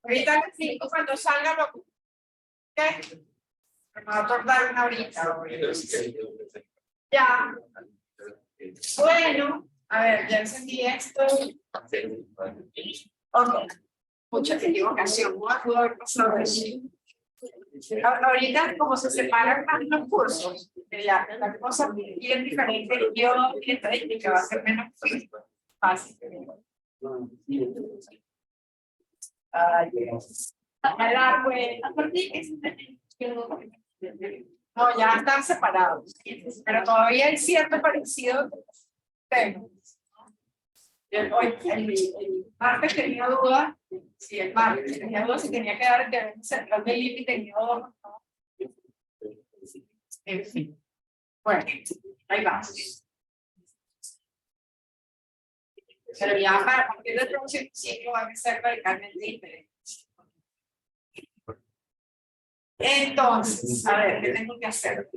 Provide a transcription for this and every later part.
Ahorita a las 5 cuando salga lo... ¿Qué? Me va a tardar una horita. Ya. Bueno, a ver, ya encendí esto. Ok. Mucha equivocación. No pudo haber pasado eso. Ahorita, como se separan más los cursos, la cosa bien diferente. Yo, mi estadística va a ser menos fácil. Ay, Dios. No, ya están separados, pero todavía hay cierto parecido. El martes tenía duda, sí, el martes tenía duda si tenía que dar el central del IPI, tenía duda. En fin, bueno, ahí vamos. Pero ya para partir del próximo ciclo van a ser radicalmente diferentes. Entonces, a ver, ¿qué tengo que hacer?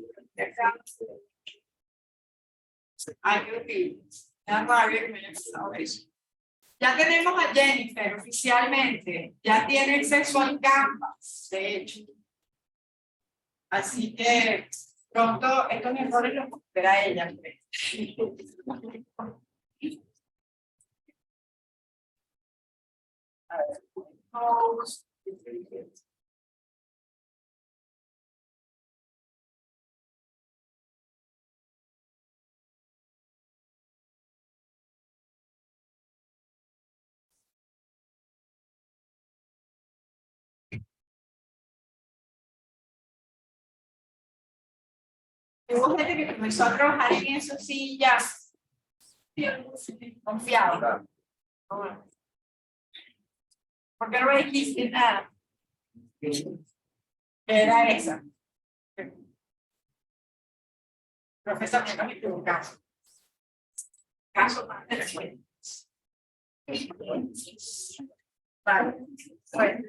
Ay, creo que ya rabia que me haya pasado eso. Ya tenemos a Jennifer oficialmente, ya tiene acceso al Canvas, de hecho. Así que pronto estos errores los recupera ella. A ver, vamos. Hubo gente que comenzó a trabajar en eso, sí, ya. Confiado. ¿Por qué no me dijiste nada? Era esa. Profesor, me estoy equivocando. Caso más de la cuenta. Vale. Bueno.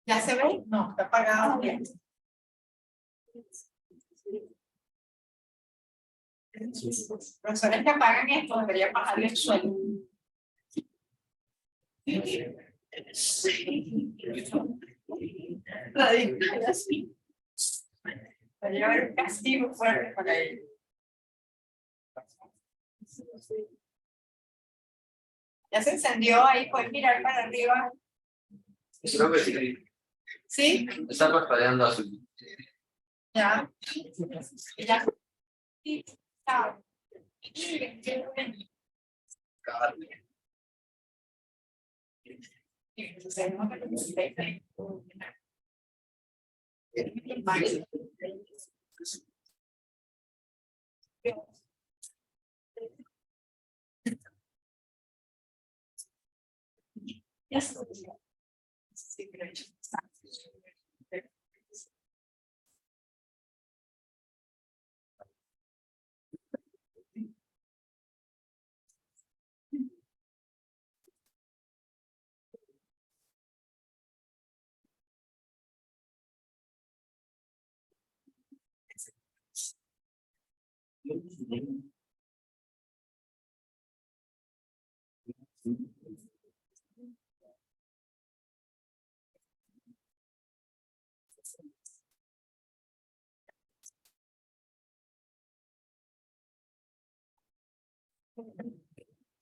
¿Ya se ve? No, está apagado. Bien. Los profesores que apagan esto deberían bajarle el sueldo. Radical así. Debería haber un castigo fuerte para ellos. Ya se encendió ahí, pueden mirar para arriba. Creo que sí. ¿Sí? Está parpadeando azul. Ya. Ya. Sí. Chao. Yes.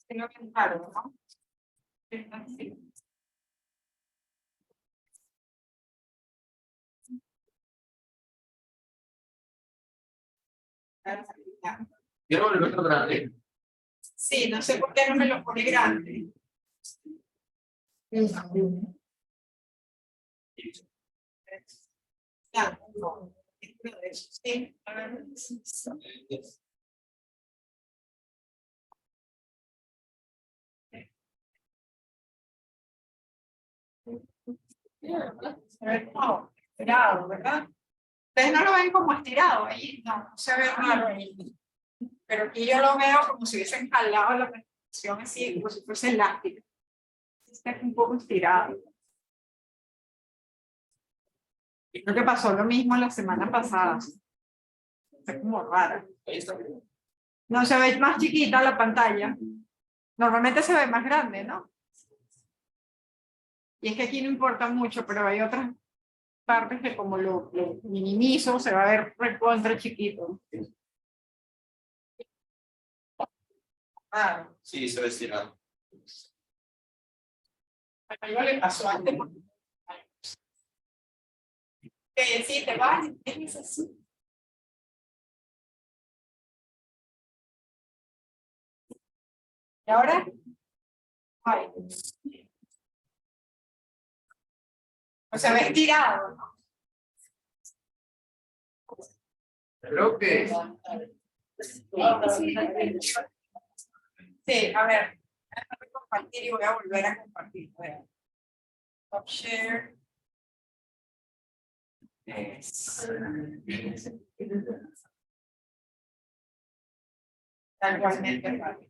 Tengo que entrar, ¿no? Sí. Quiero volverlo grande. Sí, no sé por qué no me lo pone grande. Ya, no. Sí. No, estirado, ¿verdad? Ustedes no lo ven como estirado ahí, no, se ve raro ahí. Pero aquí yo lo veo como si hubiesen jalado la presentación así, como si fuese elástica. Está un poco estirado. Y creo que pasó lo mismo la semana pasada. Está como rara. Ahí está. No se ve más chiquita la pantalla. Normalmente se ve más grande, ¿no? Y es que aquí no importa mucho, pero hay otras partes que como lo minimizo, se va a ver recontra chiquito. Ah, Sí, se ve estirado. algo le pasó antes. Que sí, te vas, es así. ¿Y ahora? Ay. O sea, ve estirado, ¿no? Creo que Sí, a ver. Déjame compartir y voy a volver a compartir. A ver. Top share. Igualmente, vale.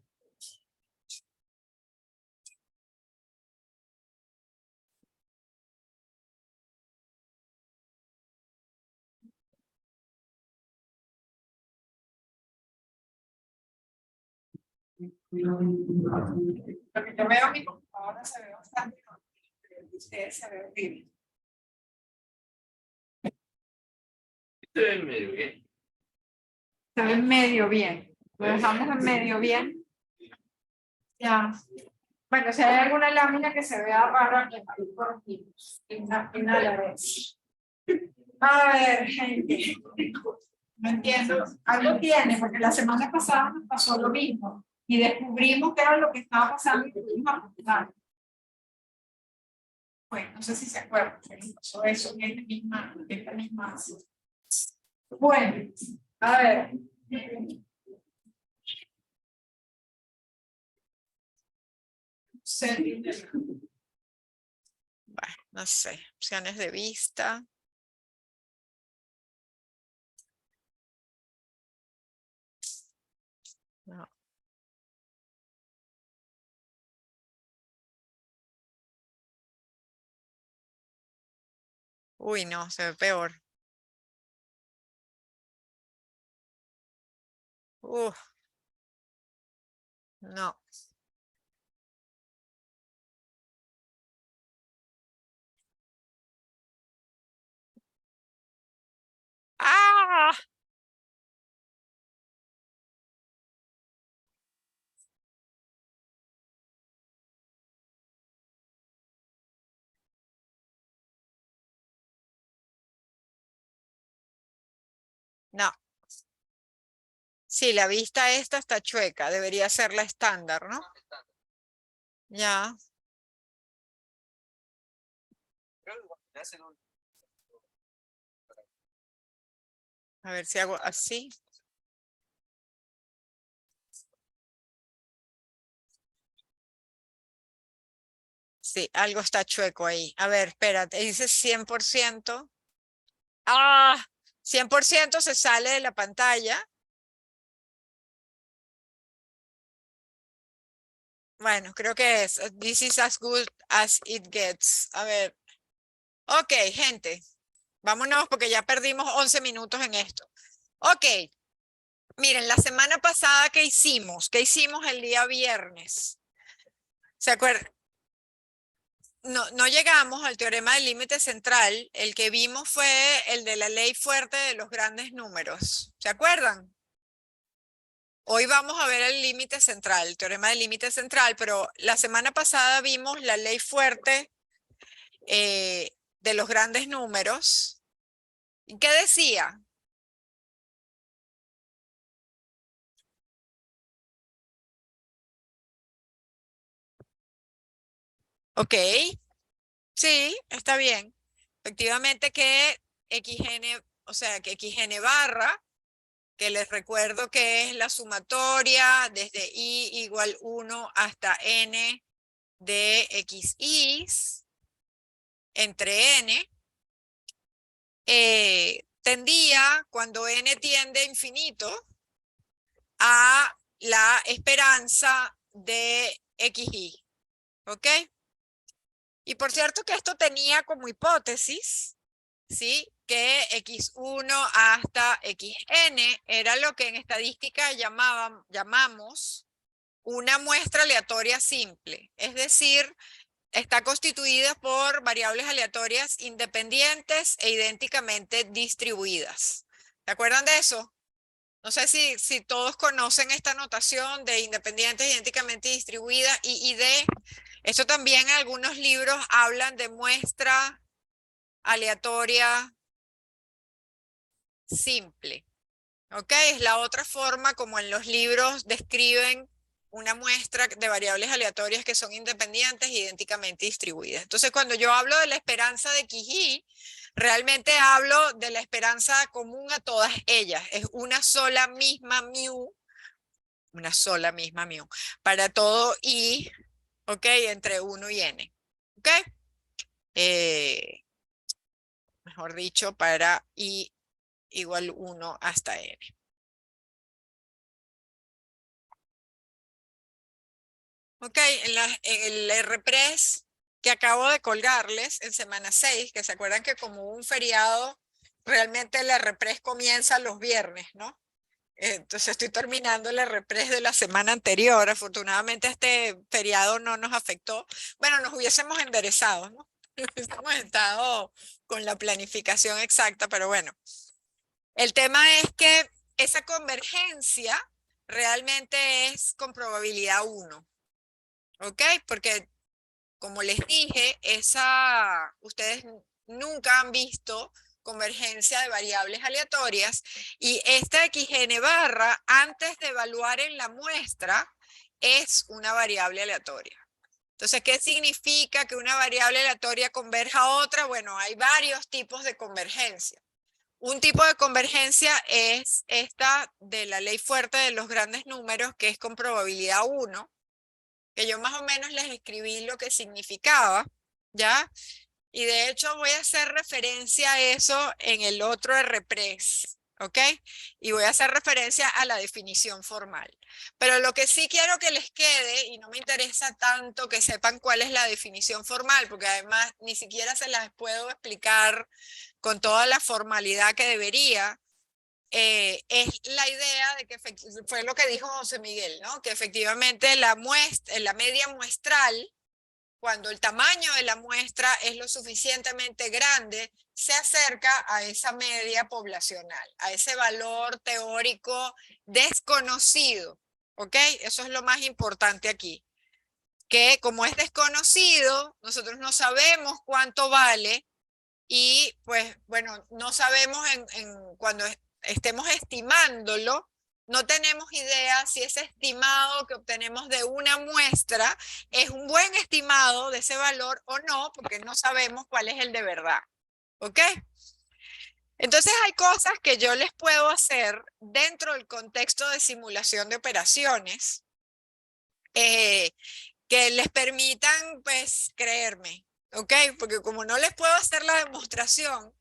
Lo que yo veo en mi computadora se ve bastante, ustedes se ve horrible. se ve medio bien. Se ve medio bien. Lo dejamos en medio bien. Ya. Bueno, si hay alguna lámina que se vea rara, ahí corregimos. Una a la vez. A ver, gente. No entiendo. Algo tiene, porque la semana pasada nos pasó lo mismo. Y descubrimos que era lo que estaba pasando y pudimos apuntar. Bueno, no sé si se acuerdan, pero pasó eso en esta misma. Bueno, a ver. Bueno, no sé, opciones de vista. No. Uy, no, se ve peor. No. ¡Ah! No. Sí, la vista esta está chueca, debería ser la estándar, ¿no? Ya. A ver si hago así. Sí, algo está chueco ahí. A ver, espérate, dice 100%. ¡Ah! 100% se sale de la pantalla. Bueno, creo que es. This is as good as it gets. A ver. Ok, gente. Vámonos porque ya perdimos 11 minutos en esto. Ok. Miren, la semana pasada, ¿qué hicimos? ¿Qué hicimos el día viernes? ¿Se acuerdan? No llegamos al teorema del límite central. El que vimos fue el de la ley fuerte de los grandes números. ¿Se acuerdan? Hoy vamos a ver el límite central, el teorema del límite central, pero la semana pasada vimos la ley fuerte de los grandes números. ¿Qué decía? Ok, sí, está bien. Efectivamente que xn, o sea, que xn barra, que les recuerdo que es la sumatoria desde i igual 1 hasta n de xi entre n, tendía, cuando n tiende a infinito, a la esperanza de XY. ¿Ok? Y por cierto que esto tenía como hipótesis, ¿sí? Que X1 hasta Xn era lo que en estadística llamamos una muestra aleatoria simple. Es decir, está constituida por variables aleatorias independientes e idénticamente distribuidas. ¿Se acuerdan de eso? No sé si todos conocen esta notación de independientes idénticamente distribuidas y de... Esto también en algunos libros hablan de muestra aleatoria simple. ¿Ok? Es la otra forma como en los libros describen una muestra de variables aleatorias que son independientes e idénticamente distribuidas. Entonces, cuando yo hablo de la esperanza de XY, realmente hablo de la esperanza común a todas ellas. Es una sola misma mu, para todo I, ¿ok? Entre 1 y n. ¿Ok? Mejor dicho, para I igual 1 hasta n. Ok, en el RPRES que acabo de colgarles en semana 6, que se acuerdan que como un feriado, realmente el RPRES comienza los viernes, ¿no? Entonces estoy terminando el RPRES de la semana anterior. Afortunadamente este feriado no nos afectó. Bueno, nos hubiésemos enderezado, ¿no? Hubiésemos estado con la planificación exacta, pero bueno. El tema es que esa convergencia realmente es con probabilidad 1. ¿Ok? Porque, como les dije, ustedes nunca han visto convergencia de variables aleatorias y esta XN barra, antes de evaluar en la muestra, es una variable aleatoria. Entonces, ¿qué significa que una variable aleatoria converja a otra? Bueno, hay varios tipos de convergencia. Un tipo de convergencia es esta de la ley fuerte de los grandes números, que es con probabilidad 1, que yo más o menos les escribí lo que significaba, ¿ya? Y de hecho voy a hacer referencia a eso en el otro RPRES, ¿ok? Y voy a hacer referencia a la definición formal. Pero lo que sí quiero que les quede, y no me interesa tanto que sepan cuál es la definición formal, porque además ni siquiera se las puedo explicar con toda la formalidad que debería, es la idea de que fue lo que dijo José Miguel, ¿no? Que efectivamente la media muestral, cuando el tamaño de la muestra es lo suficientemente grande, se acerca a esa media poblacional, a ese valor teórico desconocido, ¿ok? Eso es lo más importante aquí, que como es desconocido, nosotros no sabemos cuánto vale y pues bueno, no sabemos cuando estemos estimándolo, no tenemos idea si ese estimado que obtenemos de una muestra es un buen estimado de ese valor o no, porque no sabemos cuál es el de verdad. ¿Ok? Entonces hay cosas que yo les puedo hacer dentro del contexto de simulación de operaciones que les permitan pues creerme. ¿Ok? Porque como no les puedo hacer la demostración,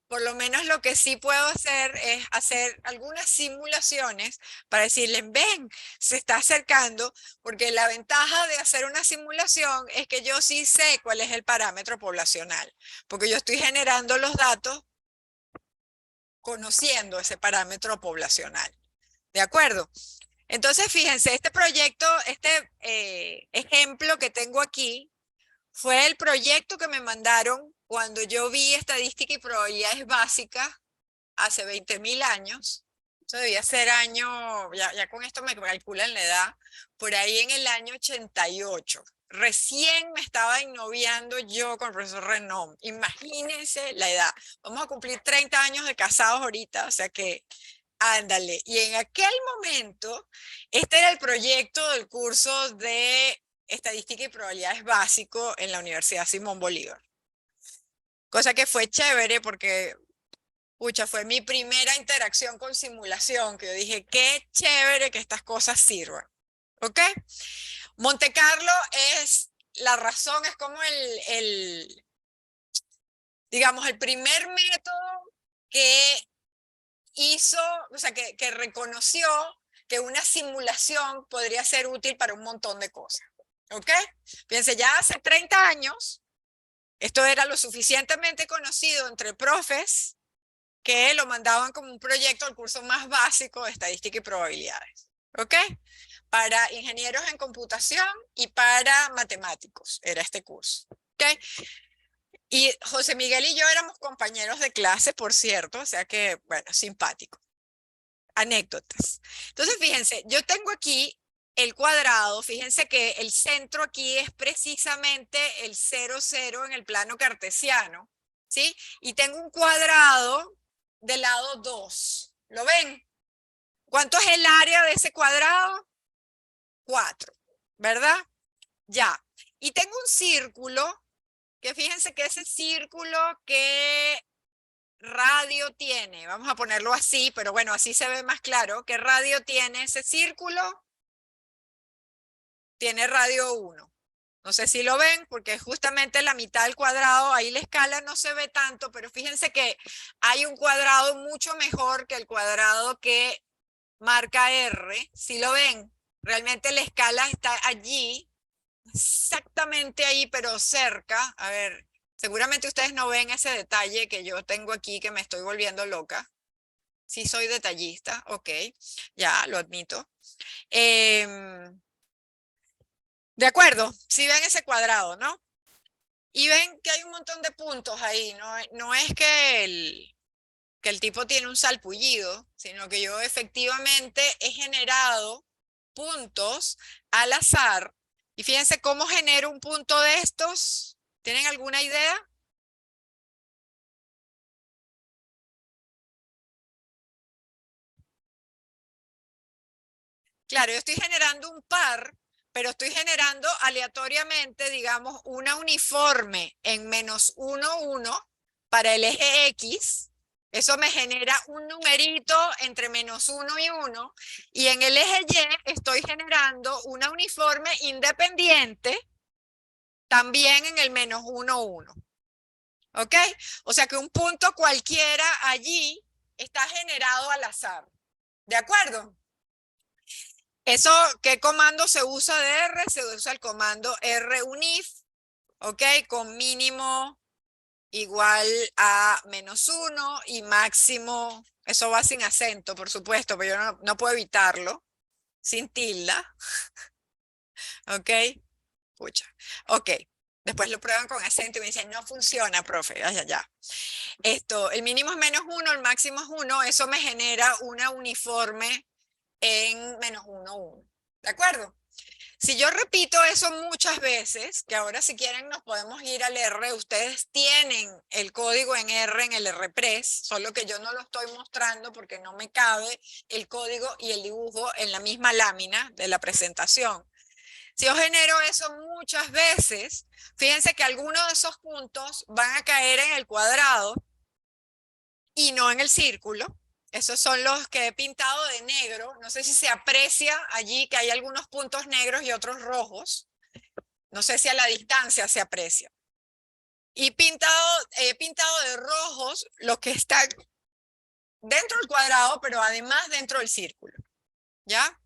por lo menos lo que sí puedo hacer es hacer algunas simulaciones para decirles, ven, se está acercando, porque la ventaja de hacer una simulación es que yo sí sé cuál es el parámetro poblacional, porque yo estoy generando los datos conociendo ese parámetro poblacional. ¿De acuerdo? Entonces, fíjense, este proyecto, ejemplo que tengo aquí, fue el proyecto que me mandaron cuando yo vi estadística y probabilidades básicas hace 20.000 años. Eso debía ser año, ya con esto me calculan la edad, por ahí en el año 88. Recién me estaba ennoviando yo con el profesor Renom. Imagínense la edad. Vamos a cumplir 30 años de casados ahorita, o sea que ándale. Y en aquel momento, este era el proyecto del curso de Estadística y Probabilidades Básico en la Universidad Simón Bolívar. Cosa que fue chévere porque, pucha, fue mi primera interacción con simulación, que yo dije, qué chévere que estas cosas sirvan. ¿Ok? Monte Carlo la razón es como digamos, el primer método que hizo, o sea, que reconoció que una simulación podría ser útil para un montón de cosas. ¿Ok? Fíjense, ya hace 30 años, esto era lo suficientemente conocido entre profes que lo mandaban como un proyecto al curso más básico de estadística y probabilidades. ¿Ok? Para ingenieros en computación y para matemáticos era este curso. ¿Ok? Y José Miguel y yo éramos compañeros de clase, por cierto, o sea que, bueno, simpático. Anécdotas. Entonces, fíjense, yo tengo aquí el cuadrado, fíjense que el centro aquí es precisamente el 0, 0 en el plano cartesiano, ¿sí? Y tengo un cuadrado del lado 2. ¿Lo ven? ¿Cuánto es el área de ese cuadrado? 4, ¿verdad? Ya. Y tengo un círculo, que fíjense que ese círculo, ¿qué radio tiene? Vamos a ponerlo así, pero bueno, así se ve más claro. ¿Qué radio tiene ese círculo? Tiene radio 1. No sé si lo ven, porque es justamente la mitad del cuadrado. Ahí la escala no se ve tanto, pero fíjense que hay un cuadrado mucho mejor que el cuadrado que marca R. Si lo ven, realmente la escala está allí, exactamente ahí, pero cerca. A ver, seguramente ustedes no ven ese detalle que yo tengo aquí, que me estoy volviendo loca. Sí soy detallista, ok, ya lo admito. De acuerdo, si ven ese cuadrado, ¿no? Y ven que hay un montón de puntos ahí, no es que el tipo tiene un salpullido, sino que yo efectivamente he generado puntos al azar. Y fíjense cómo genero un punto de estos. ¿Tienen alguna idea? Claro, yo estoy generando un par, pero estoy generando aleatoriamente, digamos, una uniforme en menos 1, 1 para el eje X. Eso me genera un numerito entre menos 1 y 1. Y en el eje Y estoy generando una uniforme independiente también en el menos 1, 1. ¿Ok? O sea que un punto cualquiera allí está generado al azar. ¿De acuerdo? Eso, ¿qué comando se usa de R? Se usa el comando runif, ¿ok? Con mínimo igual a menos 1 y máximo, eso va sin acento, por supuesto, pero yo no puedo evitarlo, sin tilda, ¿ok? Pucha, ok. Después lo prueban con acento y me dicen, no funciona, profe, ya. El mínimo es menos 1, el máximo es 1, eso me genera una uniforme en menos 1, 1. ¿De acuerdo? Si yo repito eso muchas veces, que ahora si quieren nos podemos ir al R, ustedes tienen el código en R en el RPress, solo que yo no lo estoy mostrando porque no me cabe el código y el dibujo en la misma lámina de la presentación. Si yo genero eso muchas veces, fíjense que algunos de esos puntos van a caer en el cuadrado y no en el círculo. Esos son los que he pintado de negro. No sé si se aprecia allí que hay algunos puntos negros y otros rojos. No sé si a la distancia se aprecia. Y he pintado de rojos los que están dentro del cuadrado, pero además dentro del círculo. ¿Ya?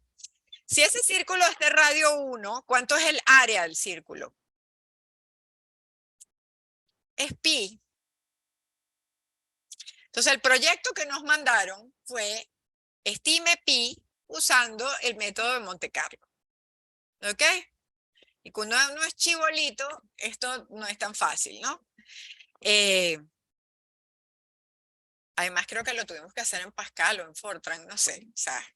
Si ese círculo es de radio 1, ¿cuánto es el área del círculo? Es pi. Entonces, el proyecto que nos mandaron fue estime pi usando el método de Monte Carlo. ¿Ok? Y cuando uno es chibolito, esto no es tan fácil, ¿no? Además, creo que lo tuvimos que hacer en Pascal o en Fortran, no sé, o sea,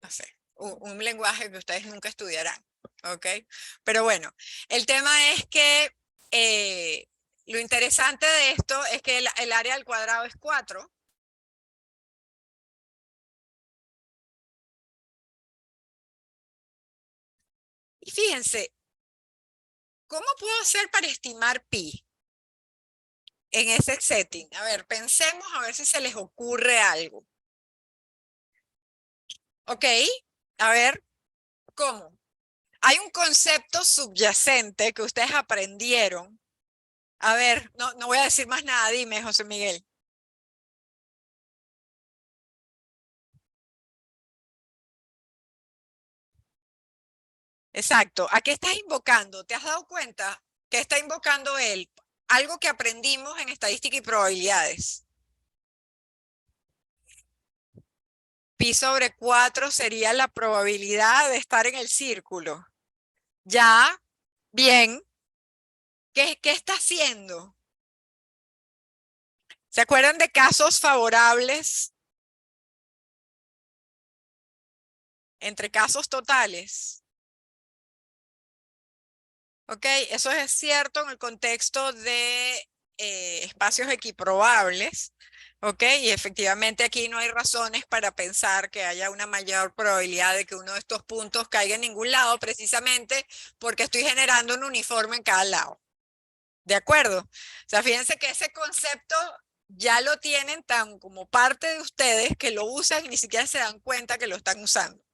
no sé, un lenguaje que ustedes nunca estudiarán, ¿ok? Pero bueno, el tema es que lo interesante de esto es que el área al cuadrado es 4. Y fíjense, ¿cómo puedo hacer para estimar pi en ese setting? A ver, pensemos a ver si se les ocurre algo. ¿Ok? A ver, ¿cómo? Hay un concepto subyacente que ustedes aprendieron. A ver, no voy a decir más nada, dime, José Miguel. Exacto. ¿A qué estás invocando? ¿Te has dado cuenta que está invocando él? Algo que aprendimos en estadística y probabilidades. Pi sobre 4 sería la probabilidad de estar en el círculo. Ya, bien. ¿Qué está haciendo? ¿Se acuerdan de casos favorables entre casos totales? ¿Ok? Eso es cierto en el contexto de espacios equiprobables. ¿Ok? Y efectivamente aquí no hay razones para pensar que haya una mayor probabilidad de que uno de estos puntos caiga en ningún lado, precisamente porque estoy generando un uniforme en cada lado. ¿De acuerdo? O sea, fíjense que ese concepto ya lo tienen tan como parte de ustedes que lo usan y ni siquiera se dan cuenta que lo están usando.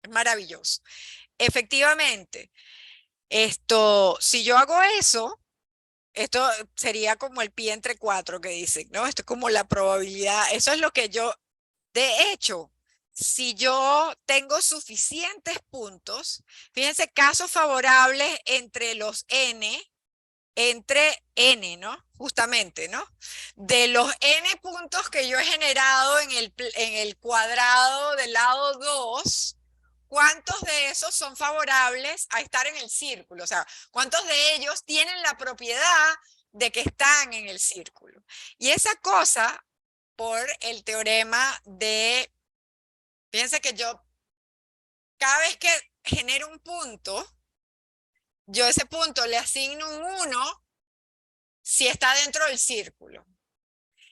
Es maravilloso. Efectivamente, si yo hago eso, esto sería como el pi entre 4 que dicen, ¿no? Esto es como la probabilidad, eso es lo que de hecho, si yo tengo suficientes puntos, fíjense, casos favorables entre los entre n, ¿no? Justamente, ¿no? De los n puntos que yo he generado en el cuadrado del lado 2, ¿cuántos de esos son favorables a estar en el círculo? O sea, ¿cuántos de ellos tienen la propiedad de que están en el círculo? Y esa cosa, por el teorema fíjense que yo, cada vez que genero un punto, yo a ese punto le asigno un 1 si está dentro del círculo.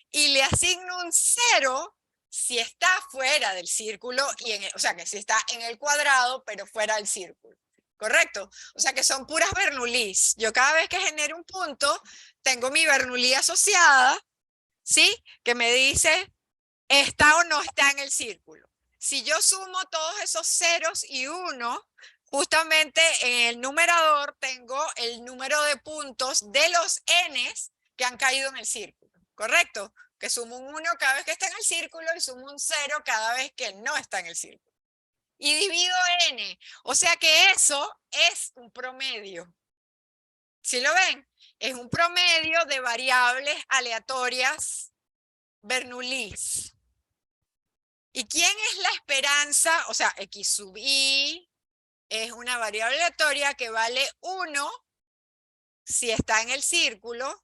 Y le asigno un 0 si está fuera del círculo, o sea, que si está en el cuadrado, pero fuera del círculo. ¿Correcto? O sea, que son puras Bernoullis. Yo cada vez que genero un punto, tengo mi Bernoulli asociada, ¿sí? Que me dice, ¿está o no está en el círculo? Si yo sumo todos esos ceros y 1, justamente en el numerador tengo el número de puntos de los n's que han caído en el círculo, ¿correcto? Que sumo un 1 cada vez que está en el círculo y sumo un 0 cada vez que no está en el círculo. Y divido n, o sea que eso es un promedio. ¿Sí lo ven? Es un promedio de variables aleatorias Bernoullis. ¿Y quién es la esperanza? O sea, x sub i es una variable aleatoria que vale 1 si está en el círculo.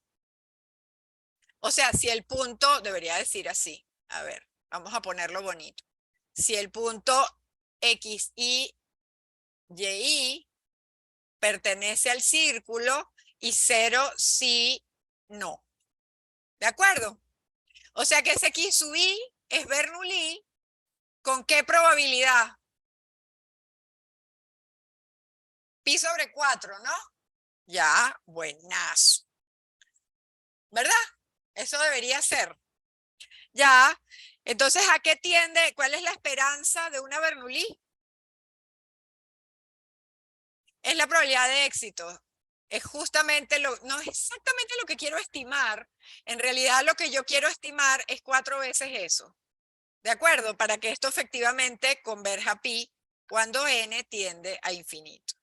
O sea, si el punto, debería decir así. A ver, vamos a ponerlo bonito. Si el punto x, y, y pertenece al círculo y 0 si no. ¿De acuerdo? O sea que ese x sub i es Bernoulli. ¿Con qué probabilidad? Pi sobre 4, ¿no? Ya, buenazo. ¿Verdad? Eso debería ser. Ya. Entonces, ¿a qué tiende? ¿Cuál es la esperanza de una Bernoulli? Es la probabilidad de éxito. Es justamente no es exactamente lo que quiero estimar. En realidad, lo que yo quiero estimar es 4 veces eso. ¿De acuerdo? Para que esto efectivamente converja a pi cuando n tiende a infinito.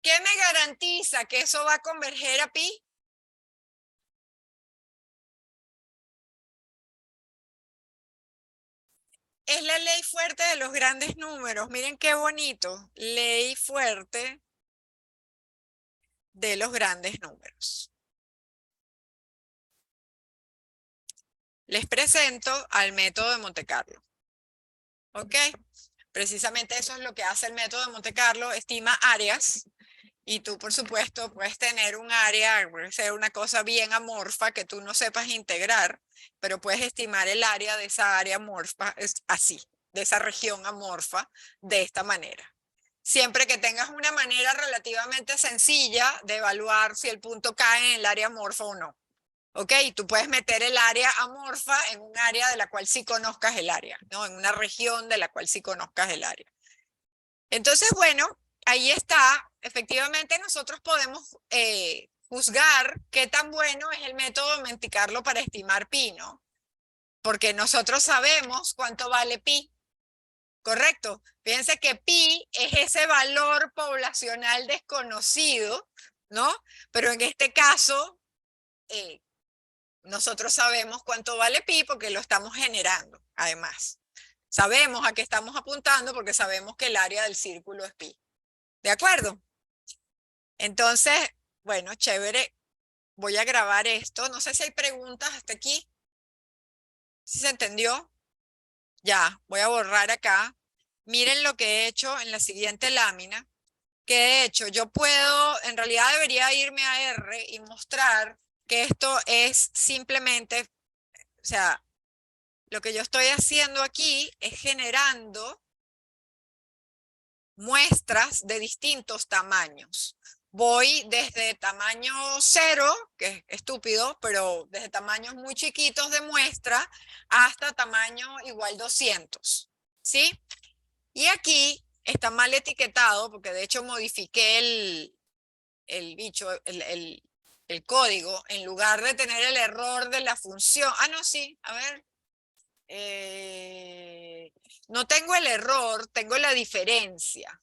¿Qué me garantiza que eso va a converger a pi? Es la ley fuerte de los grandes números. Miren qué bonito. Ley fuerte de los grandes números. Les presento al método de Monte Carlo. ¿Ok? Precisamente eso es lo que hace el método de Monte Carlo. Estima áreas. Y tú, por supuesto, puedes tener un área, puede ser una cosa bien amorfa que tú no sepas integrar, pero puedes estimar el área de esa área amorfa así, de esa región amorfa, de esta manera. Siempre que tengas una manera relativamente sencilla de evaluar si el punto cae en el área amorfa o no. ¿Ok? Y tú puedes meter el área amorfa en un área de la cual sí conozcas el área, ¿no? En una región de la cual sí conozcas el área. Entonces, bueno, ahí está. Efectivamente, nosotros podemos juzgar qué tan bueno es el método de Monte Carlo para estimar pi, ¿no? Porque nosotros sabemos cuánto vale pi. ¿correcto? Fíjense que pi es ese valor poblacional desconocido, ¿no? Pero en este caso, nosotros sabemos cuánto vale pi porque lo estamos generando, además. Sabemos a qué estamos apuntando porque sabemos que el área del círculo es pi. ¿De acuerdo? Entonces, bueno, chévere. Voy a grabar esto. No sé si hay preguntas hasta aquí. ¿Sí se entendió? Ya, voy a borrar acá. Miren lo que he hecho en la siguiente lámina. Que de hecho yo puedo, en realidad debería irme a R y mostrar que esto es simplemente, o sea, lo que yo estoy haciendo aquí es generando muestras de distintos tamaños. Voy desde tamaño 0, que es estúpido, pero desde tamaños muy chiquitos de muestra hasta tamaño igual 200, ¿sí? Y aquí está mal etiquetado porque de hecho modifiqué el código en lugar de tener el error de la función. Ah, no, sí, a ver. No tengo el error, tengo la diferencia.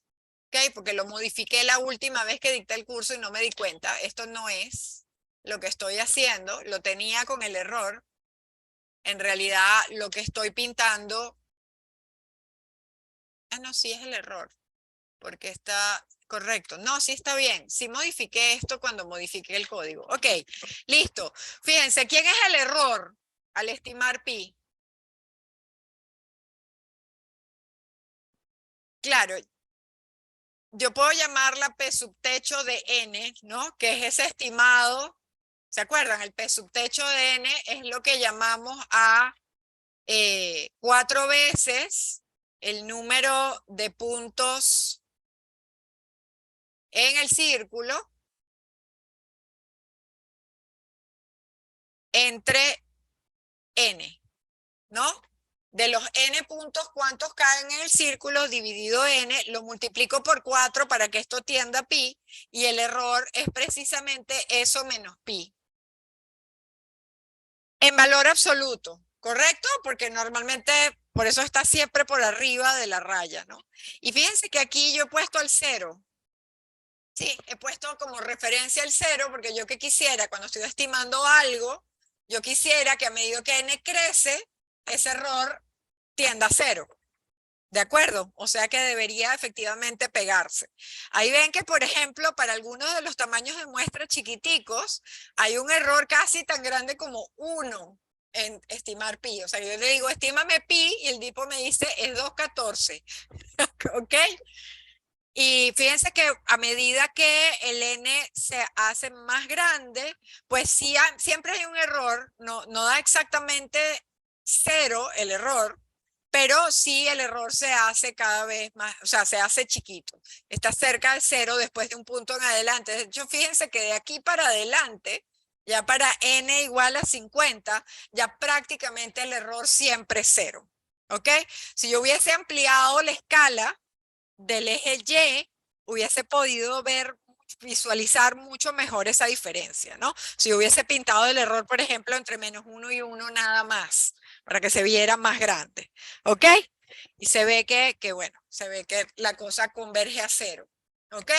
¿Ok? Porque lo modifiqué la última vez que dicté el curso y no me di cuenta. Esto no es lo que estoy haciendo. Lo tenía con el error. En realidad, lo que estoy pintando... Ah, no, sí es el error. Porque está correcto. No, sí está bien. Sí modifiqué esto cuando modifiqué el código. Ok, listo. Fíjense, ¿quién es el error al estimar pi? Claro, yo puedo llamarla P subtecho de n, ¿no? Que es ese estimado. ¿Se acuerdan? El P subtecho de n es lo que llamamos a 4 veces el número de puntos en el círculo entre n, ¿no? De los n puntos, ¿cuántos caen en el círculo? Dividido n, lo multiplico por 4 para que esto tienda a pi, y el error es precisamente eso menos pi. En valor absoluto, ¿correcto? Porque normalmente, por eso está siempre por arriba de la raya, ¿no? Y fíjense que aquí yo he puesto el 0. Sí, he puesto como referencia el 0 porque yo que quisiera, cuando estoy estimando algo, yo quisiera que a medida que n crece, ese error tienda a 0. ¿De acuerdo? O sea que debería efectivamente pegarse. Ahí ven que, por ejemplo, para algunos de los tamaños de muestra chiquiticos, hay un error casi tan grande como 1 en estimar pi. O sea, yo le digo, estímame pi, y el tipo me dice, es 2,14. ¿Ok? Y fíjense que a medida que el n se hace más grande, pues sí, siempre hay un error, no da exactamente 0 el error, pero sí el error se hace cada vez más, o sea, se hace chiquito. Está cerca del 0 después de un punto en adelante. De hecho, fíjense que de aquí para adelante, ya para n igual a 50, ya prácticamente el error siempre es 0. ¿Ok? Si yo hubiese ampliado la escala del eje Y, hubiese podido visualizar mucho mejor esa diferencia, ¿no? Si hubiese pintado el error, por ejemplo, entre -1 y 1 nada más, para que se viera más grande, ¿ok? Y se ve que bueno, se ve que la cosa converge a 0, ¿ok?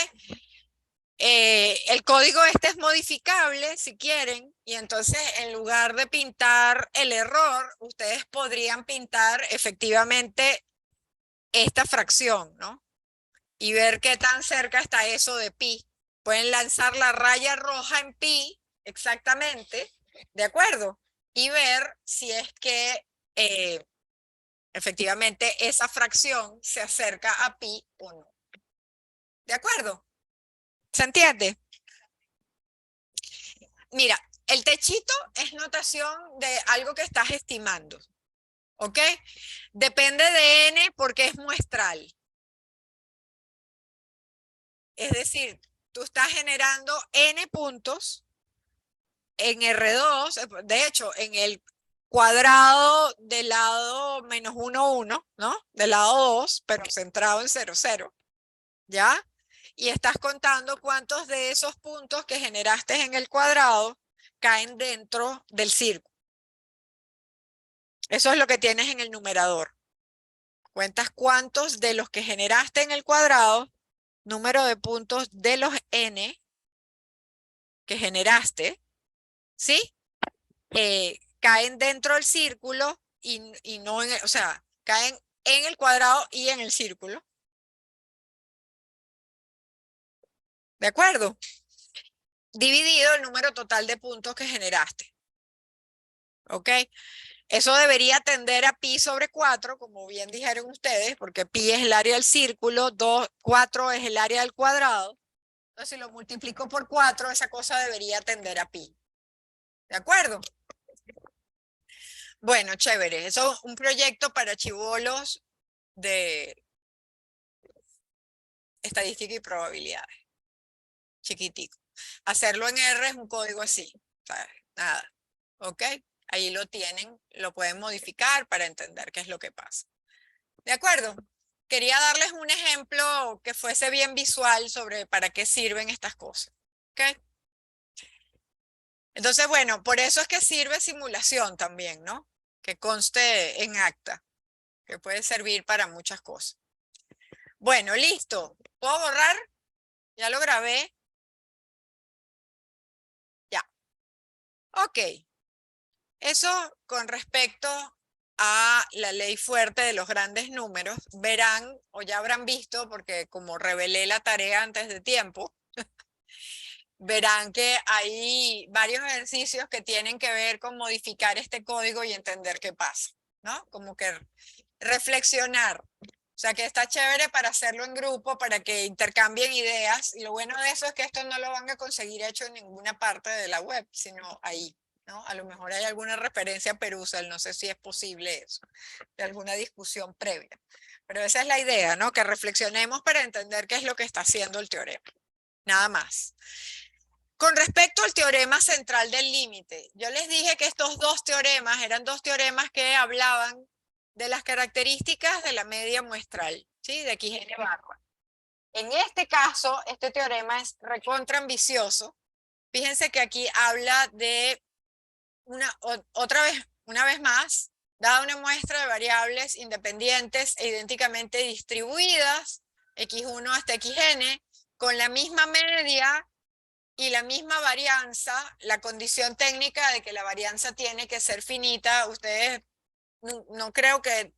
El código este es modificable si quieren, y entonces en lugar de pintar el error, ustedes podrían pintar efectivamente esta fracción, ¿no? Y ver qué tan cerca está eso de pi. Pueden lanzar la raya roja en pi, exactamente, ¿de acuerdo? Y ver si es que efectivamente esa fracción se acerca a pi o no. ¿De acuerdo? ¿Se entiende? Mira, el techito es notación de algo que estás estimando, ¿ok? Depende de n porque es muestral. Es decir, tú estás generando n puntos en R2, de hecho, en el cuadrado del lado -1, 1, ¿no? Del lado 2, pero centrado en 0, 0, ¿ya? Y estás contando cuántos de esos puntos que generaste en el cuadrado caen dentro del círculo. Eso es lo que tienes en el numerador. Cuentas cuántos de los que generaste en el cuadrado, número de puntos de los n que generaste, ¿sí? Caen dentro del círculo y no en el, o sea, caen en el cuadrado y en el círculo. ¿De acuerdo? Dividido el número total de puntos que generaste. ¿Ok? Eso debería tender a pi sobre 4, como bien dijeron ustedes, porque pi es el área del círculo, 4 es el área del cuadrado. Entonces, si lo multiplico por 4, esa cosa debería tender a pi. ¿De acuerdo? Bueno, chévere. Eso es un proyecto para chibolos de estadística y probabilidades. Chiquitico. Hacerlo en R es un código así. ¿Sabes? Nada. ¿Ok? Ahí lo tienen. Lo pueden modificar para entender qué es lo que pasa. ¿De acuerdo? Quería darles un ejemplo que fuese bien visual sobre para qué sirven estas cosas. ¿Ok? Entonces, bueno, por eso es que sirve simulación también, ¿no? Que conste en acta, que puede servir para muchas cosas. Bueno, listo. ¿Puedo borrar? Ya lo grabé. Ya. Ok. Eso con respecto a la ley fuerte de los grandes números, verán o ya habrán visto, porque como revelé la tarea antes de tiempo, verán que hay varios ejercicios que tienen que ver con modificar este código y entender qué pasa, ¿no? Como que reflexionar. O sea que está chévere para hacerlo en grupo, para que intercambien ideas. Y lo bueno de eso es que esto no lo van a conseguir hecho en ninguna parte de la web, sino ahí, ¿no? A lo mejor hay alguna referencia a Perusall, no sé si es posible eso, de alguna discusión previa. Pero esa es la idea, ¿no? Que reflexionemos para entender qué es lo que está haciendo el teorema. Nada más. Con respecto al teorema central del límite, yo les dije que estos dos teoremas eran dos teoremas que hablaban de las características de la media muestral, ¿sí? De XN barra. En este caso, este teorema es recontra ambicioso. Fíjense que aquí habla de una vez más, dada una muestra de variables independientes e idénticamente distribuidas, x1 hasta xn, con la misma media y la misma varianza, la condición técnica de que la varianza tiene que ser finita. Ustedes no creo que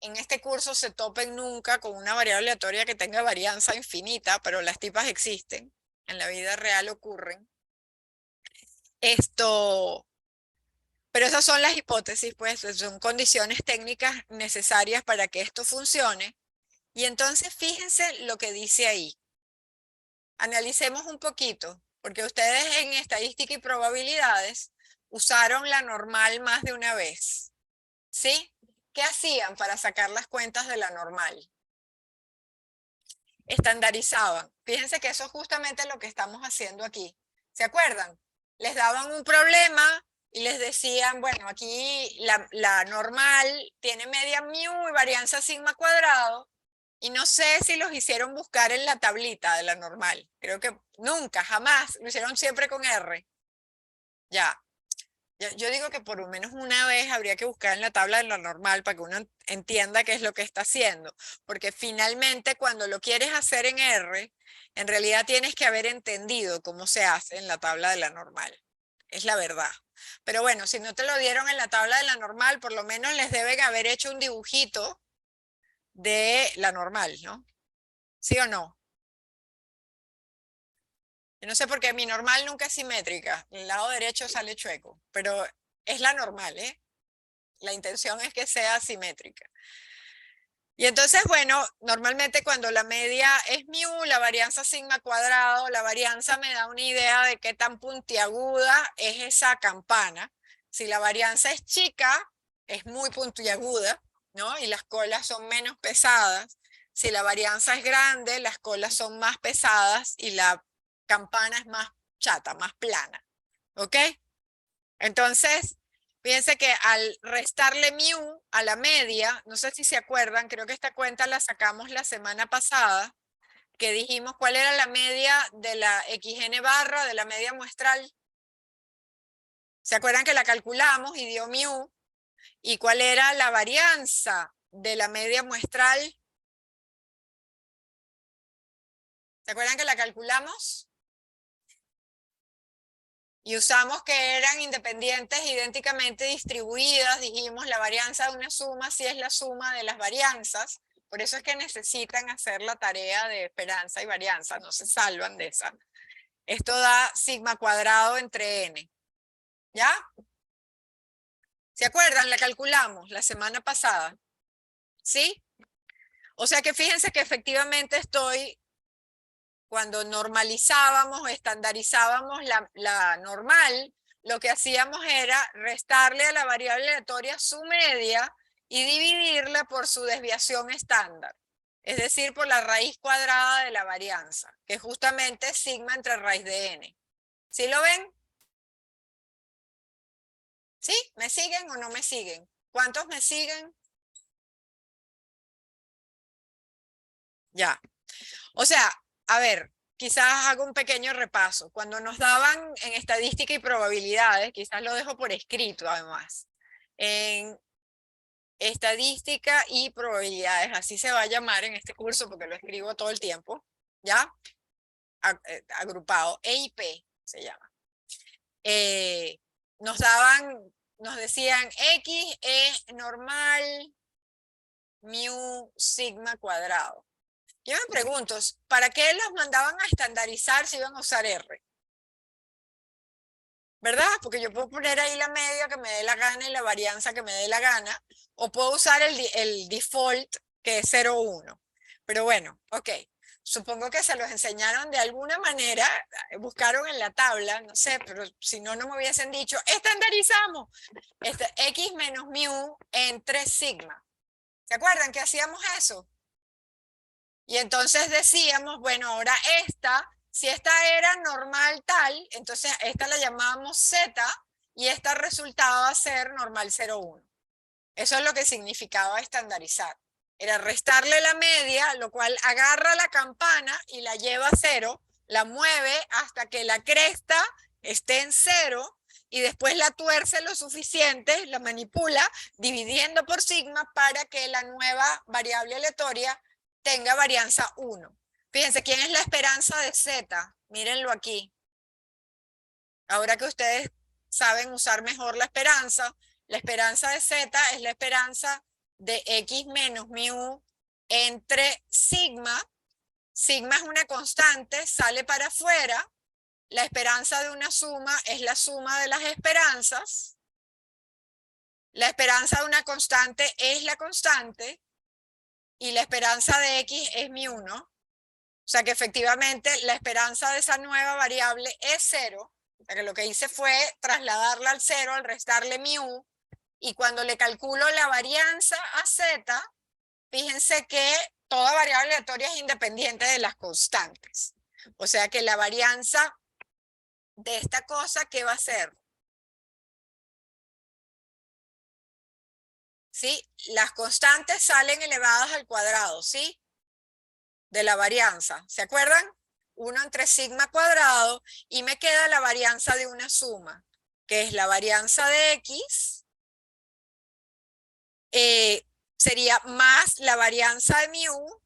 en este curso se topen nunca con una variable aleatoria que tenga varianza infinita, pero las tipas existen, en la vida real ocurren. Pero esas son las hipótesis, pues son condiciones técnicas necesarias para que esto funcione. Y entonces fíjense lo que dice ahí. Analicemos un poquito, porque ustedes en estadística y probabilidades usaron la normal más de una vez, ¿sí? ¿Qué hacían para sacar las cuentas de la normal? Estandarizaban. Fíjense que eso es justamente lo que estamos haciendo aquí. ¿Se acuerdan? Les daban un problema y les decían, bueno, aquí la normal tiene media mu y varianza sigma cuadrado. Y no sé si los hicieron buscar en la tablita de la normal. Creo que nunca, jamás. Lo hicieron siempre con R. Ya. Yo digo que por lo menos una vez habría que buscar en la tabla de la normal para que uno entienda qué es lo que está haciendo. Porque finalmente cuando lo quieres hacer en R, en realidad tienes que haber entendido cómo se hace en la tabla de la normal. Es la verdad. Pero bueno, si no te lo dieron en la tabla de la normal, por lo menos les deben haber hecho un dibujito de la normal, ¿no? ¿Sí o no? Yo no sé por qué mi normal nunca es simétrica. El lado derecho sale chueco, pero es la normal, ¿eh? La intención es que sea simétrica. Y entonces, bueno, normalmente cuando la media es mu, la varianza sigma cuadrado, la varianza me da una idea de qué tan puntiaguda es esa campana. Si la varianza es chica, es muy puntiaguda, ¿no? Y las colas son menos pesadas. Si la varianza es grande, las colas son más pesadas y la campana es más chata, más plana. ¿Ok? Entonces, fíjense que al restarle mu a la media, no sé si se acuerdan, creo que esta cuenta la sacamos la semana pasada, que dijimos cuál era la media de la xn barra, de la media muestral. ¿Se acuerdan que la calculamos y dio mu? ¿Y cuál era la varianza de la media muestral. ¿Se acuerdan que la calculamos? Y usamos que eran independientes idénticamente distribuidas. Dijimos la varianza de una suma si es la suma de las varianzas. Por eso es que necesitan hacer la tarea de esperanza y varianza. No se salvan de esa. Esto da sigma cuadrado entre n. ¿Ya? ¿Se acuerdan? La calculamos la semana pasada. ¿Sí? O sea que fíjense que efectivamente cuando normalizábamos o estandarizábamos la normal, lo que hacíamos era restarle a la variable aleatoria su media y dividirla por su desviación estándar. Es decir, por la raíz cuadrada de la varianza, que es justamente sigma entre raíz de n. ¿Sí lo ven? ¿Sí? ¿Me siguen o no me siguen? ¿Cuántos me siguen? Ya. O sea, a ver, quizás hago un pequeño repaso. Cuando nos daban en estadística y probabilidades, quizás lo dejo por escrito además, en estadística y probabilidades, así se va a llamar en este curso porque lo escribo todo el tiempo, ¿ya? Agrupado, EIP se llama. Nos decían X es normal, mu sigma cuadrado. Yo me pregunto, ¿para qué los mandaban a estandarizar si iban a usar R? ¿Verdad? Porque yo puedo poner ahí la media que me dé la gana y la varianza que me dé la gana, o puedo usar el default que es 0,1. Pero bueno, ok. Supongo que se los enseñaron de alguna manera, buscaron en la tabla, no sé, pero si no, no me hubiesen dicho, estandarizamos X menos mu entre sigma. ¿Se acuerdan que hacíamos eso? Y entonces decíamos, bueno, ahora si esta era normal tal, entonces esta la llamábamos Z y esta resultaba ser normal 0,1. Eso es lo que significaba estandarizar. Era restarle la media, lo cual agarra la campana y la lleva a 0, la mueve hasta que la cresta esté en 0 y después la tuerce lo suficiente, la manipula, dividiendo por sigma para que la nueva variable aleatoria tenga varianza 1. Fíjense, ¿quién es la esperanza de Z? Mírenlo aquí. Ahora que ustedes saben usar mejor la esperanza de Z es la esperanza de X menos mu entre sigma. Sigma es una constante, sale para afuera. La esperanza de una suma es la suma de las esperanzas. La esperanza de una constante es la constante. Y la esperanza de X es mu, ¿no? O sea que efectivamente la esperanza de esa nueva variable es 0. O sea que lo que hice fue trasladarla al 0 al restarle mu. Y cuando le calculo la varianza a Z, fíjense que toda variable aleatoria es independiente de las constantes. O sea que la varianza de esta cosa, ¿qué va a ser? ¿Sí? Las constantes salen elevadas al cuadrado, ¿sí? De la varianza. ¿Se acuerdan? 1 entre sigma cuadrado y me queda la varianza de una suma, que es la varianza de X, sería más la varianza de mu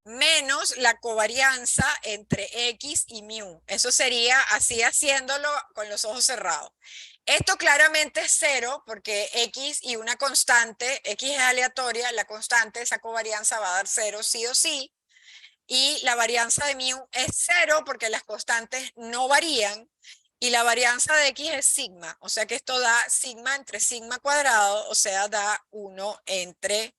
menos la covarianza entre X y mu. Eso sería así haciéndolo con los ojos cerrados. Esto claramente es 0 porque X y una constante, X es aleatoria, la constante, esa covarianza va a dar 0 sí o sí. Y la varianza de mu es 0 porque las constantes no varían. Y la varianza de X es sigma. O sea que esto da sigma entre sigma cuadrado, o sea, da 1 entre...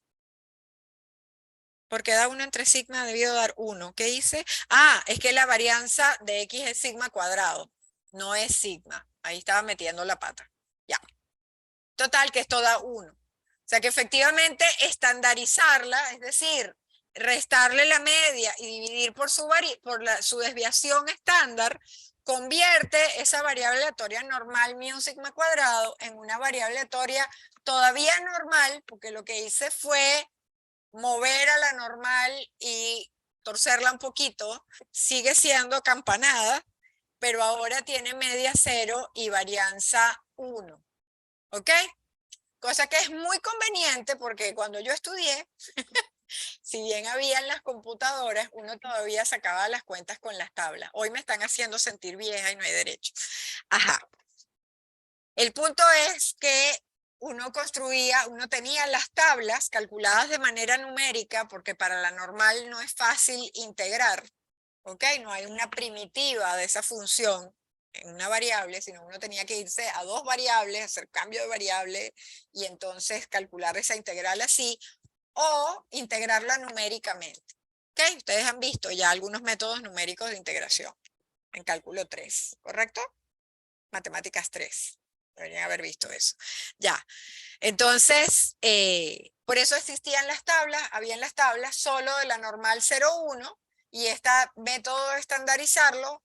¿Por qué da 1 entre sigma? Debió dar 1. ¿Qué hice? Ah, es que la varianza de X es sigma cuadrado. No es sigma. Ahí estaba metiendo la pata. Ya. Total, que esto da 1. O sea que efectivamente estandarizarla, es decir, restarle la media y dividir por su desviación estándar, convierte esa variable aleatoria normal mu sigma cuadrado en una variable aleatoria todavía normal, porque lo que hice fue mover a la normal y torcerla un poquito, sigue siendo campanada, pero ahora tiene media 0 y varianza 1. ¿Ok? cosa que es muy conveniente porque cuando yo estudié, si bien había en las computadoras, uno todavía sacaba las cuentas con las tablas. Hoy me están haciendo sentir vieja y no hay derecho. Ajá. El punto es que uno tenía las tablas calculadas de manera numérica, porque para la normal no es fácil integrar, ¿ok? No hay una primitiva de esa función en una variable, sino uno tenía que irse a dos variables, hacer cambio de variable y entonces calcular esa integral así, o integrarla numéricamente. ¿Ok? Ustedes han visto ya algunos métodos numéricos de integración en cálculo 3, ¿correcto? Matemáticas 3. Deberían haber visto eso. Ya. Entonces, por eso existían las tablas, habían las tablas solo de la normal 0,1 y este método de estandarizarlo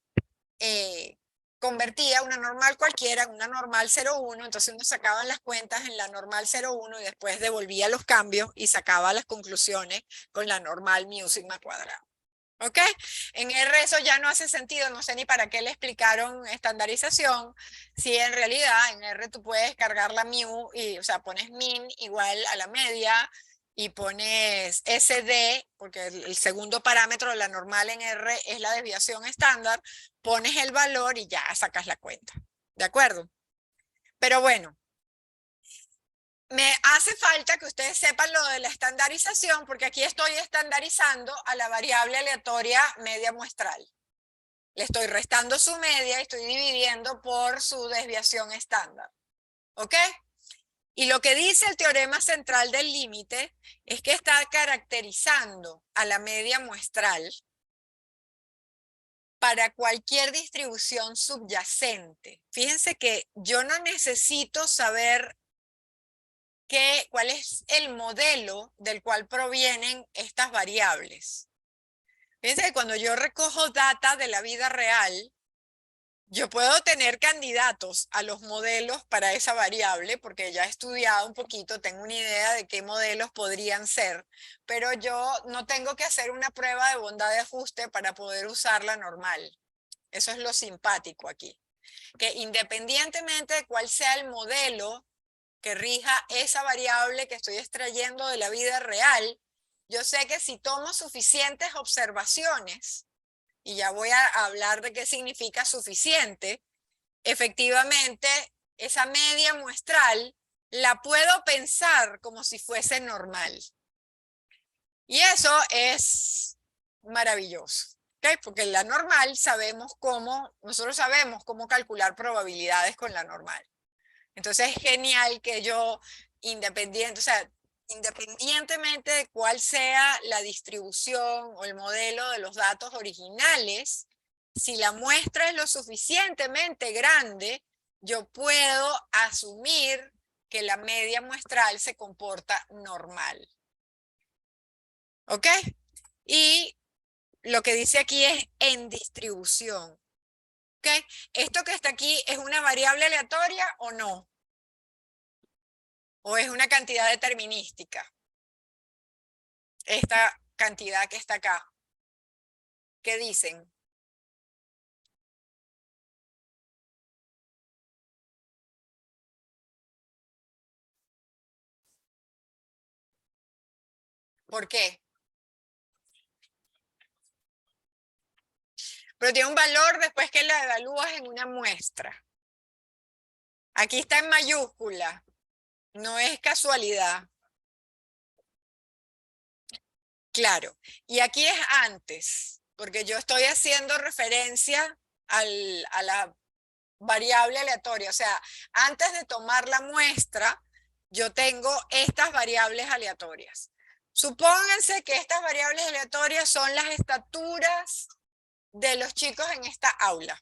convertía una normal cualquiera en una normal 0,1, entonces uno sacaba las cuentas en la normal 0,1 y después devolvía los cambios y sacaba las conclusiones con la normal mu sigma cuadrado. ¿Ok? En R eso ya no hace sentido, no sé ni para qué le explicaron estandarización, si en realidad en R tú puedes cargar la mu, y, o sea, pones min igual a la media y pones SD, porque el segundo parámetro de la normal en R es la desviación estándar, pones el valor y ya sacas la cuenta. ¿De acuerdo? Pero bueno. Me hace falta que ustedes sepan lo de la estandarización, porque aquí estoy estandarizando a la variable aleatoria media muestral. Le estoy restando su media y estoy dividiendo por su desviación estándar. ¿Ok? Y lo que dice el teorema central del límite es que está caracterizando a la media muestral para cualquier distribución subyacente. Fíjense que yo no necesito saber cuál es el modelo del cual provienen estas variables. Fíjense que cuando yo recojo data de la vida real, yo puedo tener candidatos a los modelos para esa variable, porque ya he estudiado un poquito, tengo una idea de qué modelos podrían ser, pero yo no tengo que hacer una prueba de bondad de ajuste para poder usarla normal. Eso es lo simpático aquí. Que independientemente de cuál sea el modelo que rija esa variable que estoy extrayendo de la vida real, yo sé que si tomo suficientes observaciones, y ya voy a hablar de qué significa suficiente, efectivamente esa media muestral la puedo pensar como si fuese normal. Y eso es maravilloso, ¿okay? Porque la normal nosotros sabemos cómo calcular probabilidades con la normal. Entonces es genial que yo, independientemente de cuál sea la distribución o el modelo de los datos originales, si la muestra es lo suficientemente grande, yo puedo asumir que la media muestral se comporta normal. ¿Ok? Y lo que dice aquí es en distribución. ¿Ok? ¿Esto que está aquí es una variable aleatoria o no? ¿O es una cantidad determinística? Esta cantidad que está acá. ¿Qué dicen? ¿Por qué? Pero tiene un valor después que la evalúas en una muestra. Aquí está en mayúscula. No es casualidad. Claro. Y aquí es antes, porque yo estoy haciendo referencia a la variable aleatoria. O sea, antes de tomar la muestra, yo tengo estas variables aleatorias. Supónganse que estas variables aleatorias son las estaturas de los chicos en esta aula.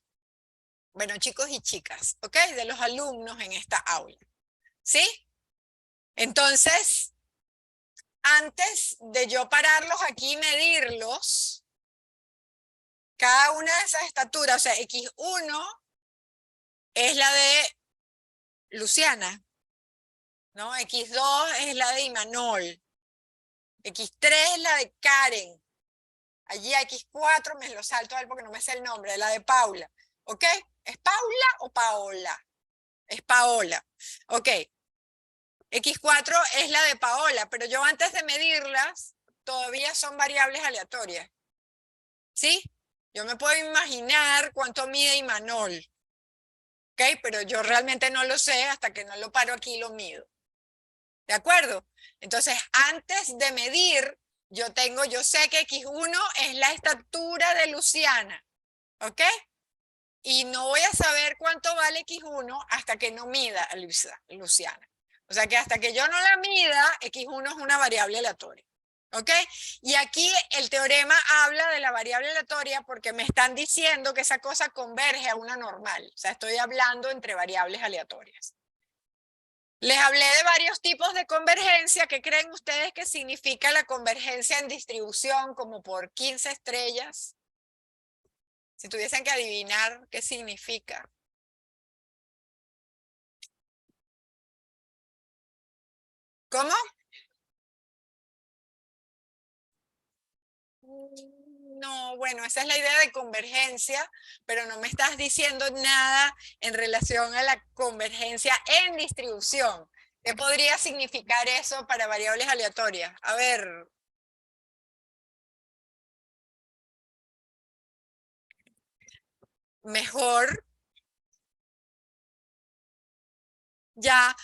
Bueno, chicos y chicas, ¿ok? De los alumnos en esta aula. ¿Sí? Entonces, antes de yo pararlos aquí y medirlos, cada una de esas estaturas, o sea, X1 es la de Luciana, ¿no? X2 es la de Imanol. X3 es la de Karen. Allí a X4 me lo salto a él porque no me sé el nombre, de la de Paula. ¿Ok? ¿Es Paula o Paola? Es Paola. Ok. X4 es la de Paola, pero yo antes de medirlas, todavía son variables aleatorias. ¿Sí? Yo me puedo imaginar cuánto mide Imanol. ¿Ok? Pero yo realmente no lo sé hasta que no lo paro aquí y lo mido. ¿De acuerdo? Entonces, antes de medir, yo sé que X1 es la estatura de Luciana. ¿Ok? Y no voy a saber cuánto vale X1 hasta que no mida a Luciana. O sea que hasta que yo no la mida, X1 es una variable aleatoria. ¿Ok? Y aquí el teorema habla de la variable aleatoria porque me están diciendo que esa cosa converge a una normal. O sea, estoy hablando entre variables aleatorias. Les hablé de varios tipos de convergencia. ¿Qué creen ustedes que significa la convergencia en distribución como por 15 estrellas? Si tuviesen que adivinar qué significa. ¿Cómo? No, bueno, esa es la idea de convergencia, pero no me estás diciendo nada en relación a la convergencia en distribución. ¿Qué podría significar eso para variables aleatorias? A ver. Mejor. Ya.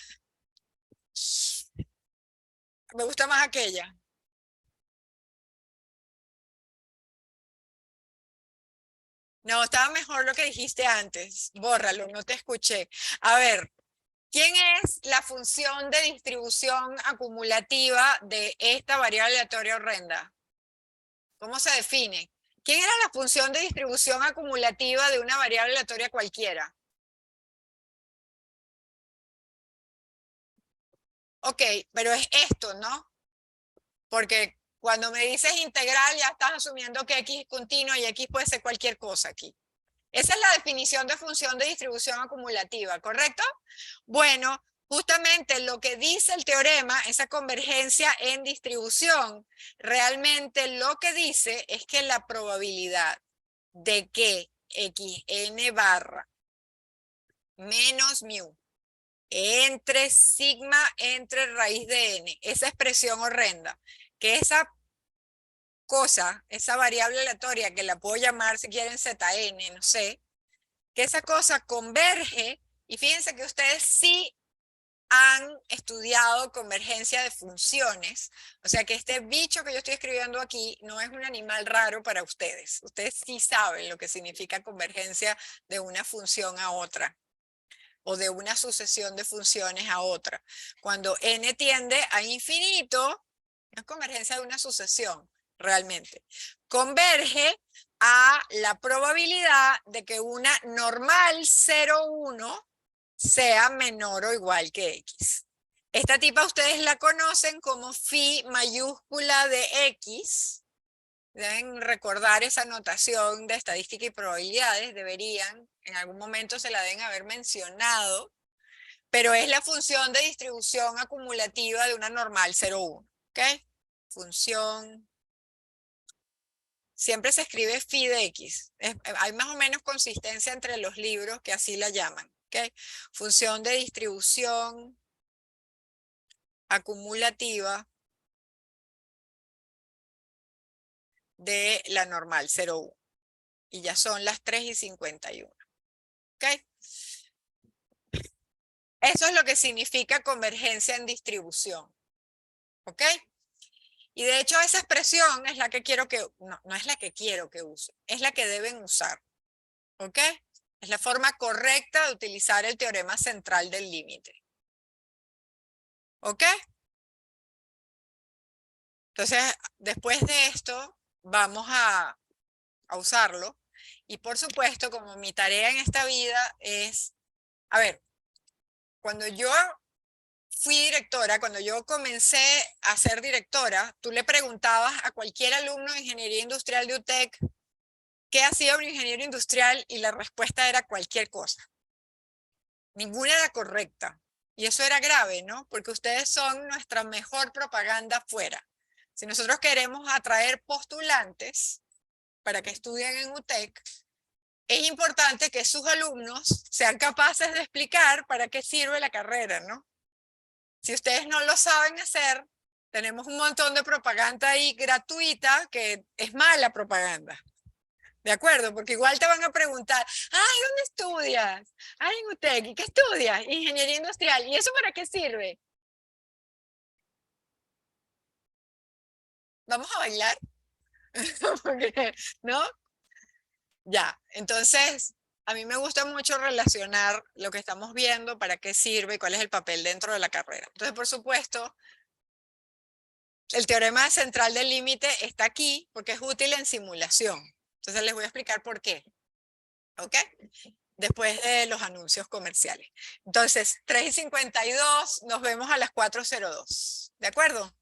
Me gusta más aquella. No, estaba mejor lo que dijiste antes. Bórralo, no te escuché. A ver, ¿quién es la función de distribución acumulativa de esta variable aleatoria horrenda? ¿Cómo se define? ¿Quién era la función de distribución acumulativa de una variable aleatoria cualquiera? Ok, pero es esto, ¿no? Porque cuando me dices integral ya estás asumiendo que X es continuo y X puede ser cualquier cosa aquí. Esa es la definición de función de distribución acumulativa, ¿correcto? Bueno, justamente lo que dice el teorema, esa convergencia en distribución, realmente lo que dice es que la probabilidad de que xn barra menos mu entre sigma entre raíz de n, esa expresión horrenda, que esa cosa, esa variable aleatoria que la puedo llamar si quieren zn, no sé, que esa cosa converge, y fíjense que ustedes sí han estudiado convergencia de funciones, o sea que este bicho que yo estoy escribiendo aquí no es un animal raro para ustedes. Ustedes sí saben lo que significa convergencia de una función a otra, o de una sucesión de funciones a otra. Cuando n tiende a infinito, no es convergencia de una sucesión, realmente. Converge a la probabilidad de que una normal 0,1 sea menor o igual que x. Esta tipa ustedes la conocen como phi mayúscula de x. Deben recordar esa notación de estadística y probabilidades, deberían, en algún momento se la deben haber mencionado, pero es la función de distribución acumulativa de una normal 0,1, ¿ok? Función, siempre se escribe phi de x, hay más o menos consistencia entre los libros que así la llaman, ¿ok? Función de distribución acumulativa de la normal 0,1. Y ya son las 3:51. ¿Ok? Eso es lo que significa convergencia en distribución. ¿Ok? Y de hecho esa expresión es la que quiero que, no es la que quiero que use, es la que deben usar. ¿Ok? Es la forma correcta de utilizar el teorema central del límite. ¿Ok? Entonces, después de esto, vamos a usarlo. Y por supuesto, como mi tarea en esta vida es, a ver, cuando yo fui directora, cuando yo comencé a ser directora, tú le preguntabas a cualquier alumno de ingeniería industrial de UTEC qué hacía un ingeniero industrial y la respuesta era cualquier cosa. Ninguna era correcta. Y eso era grave, ¿no? Porque ustedes son nuestra mejor propaganda afuera. Si nosotros queremos atraer postulantes para que estudien en UTEC, es importante que sus alumnos sean capaces de explicar para qué sirve la carrera, ¿no? Si ustedes no lo saben hacer, tenemos un montón de propaganda ahí gratuita que es mala propaganda. ¿De acuerdo? Porque igual te van a preguntar, ay, ¿dónde estudias? Ay, en UTEC, ¿qué estudias? Ingeniería industrial. ¿Y eso para qué sirve? ¿Vamos a bailar? Porque, ¿no? Ya, entonces, a mí me gusta mucho relacionar lo que estamos viendo, para qué sirve y cuál es el papel dentro de la carrera. Entonces, por supuesto, el teorema central del límite está aquí porque es útil en simulación. Entonces, les voy a explicar por qué. ¿Ok? Después de los anuncios comerciales. Entonces, 3:52, nos vemos a las 4:02. ¿De acuerdo?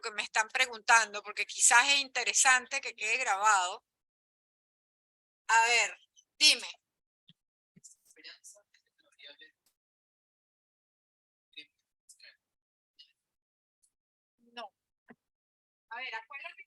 lo que me están preguntando, porque quizás es interesante que quede grabado. A ver, dime. No. A ver, acuérdate.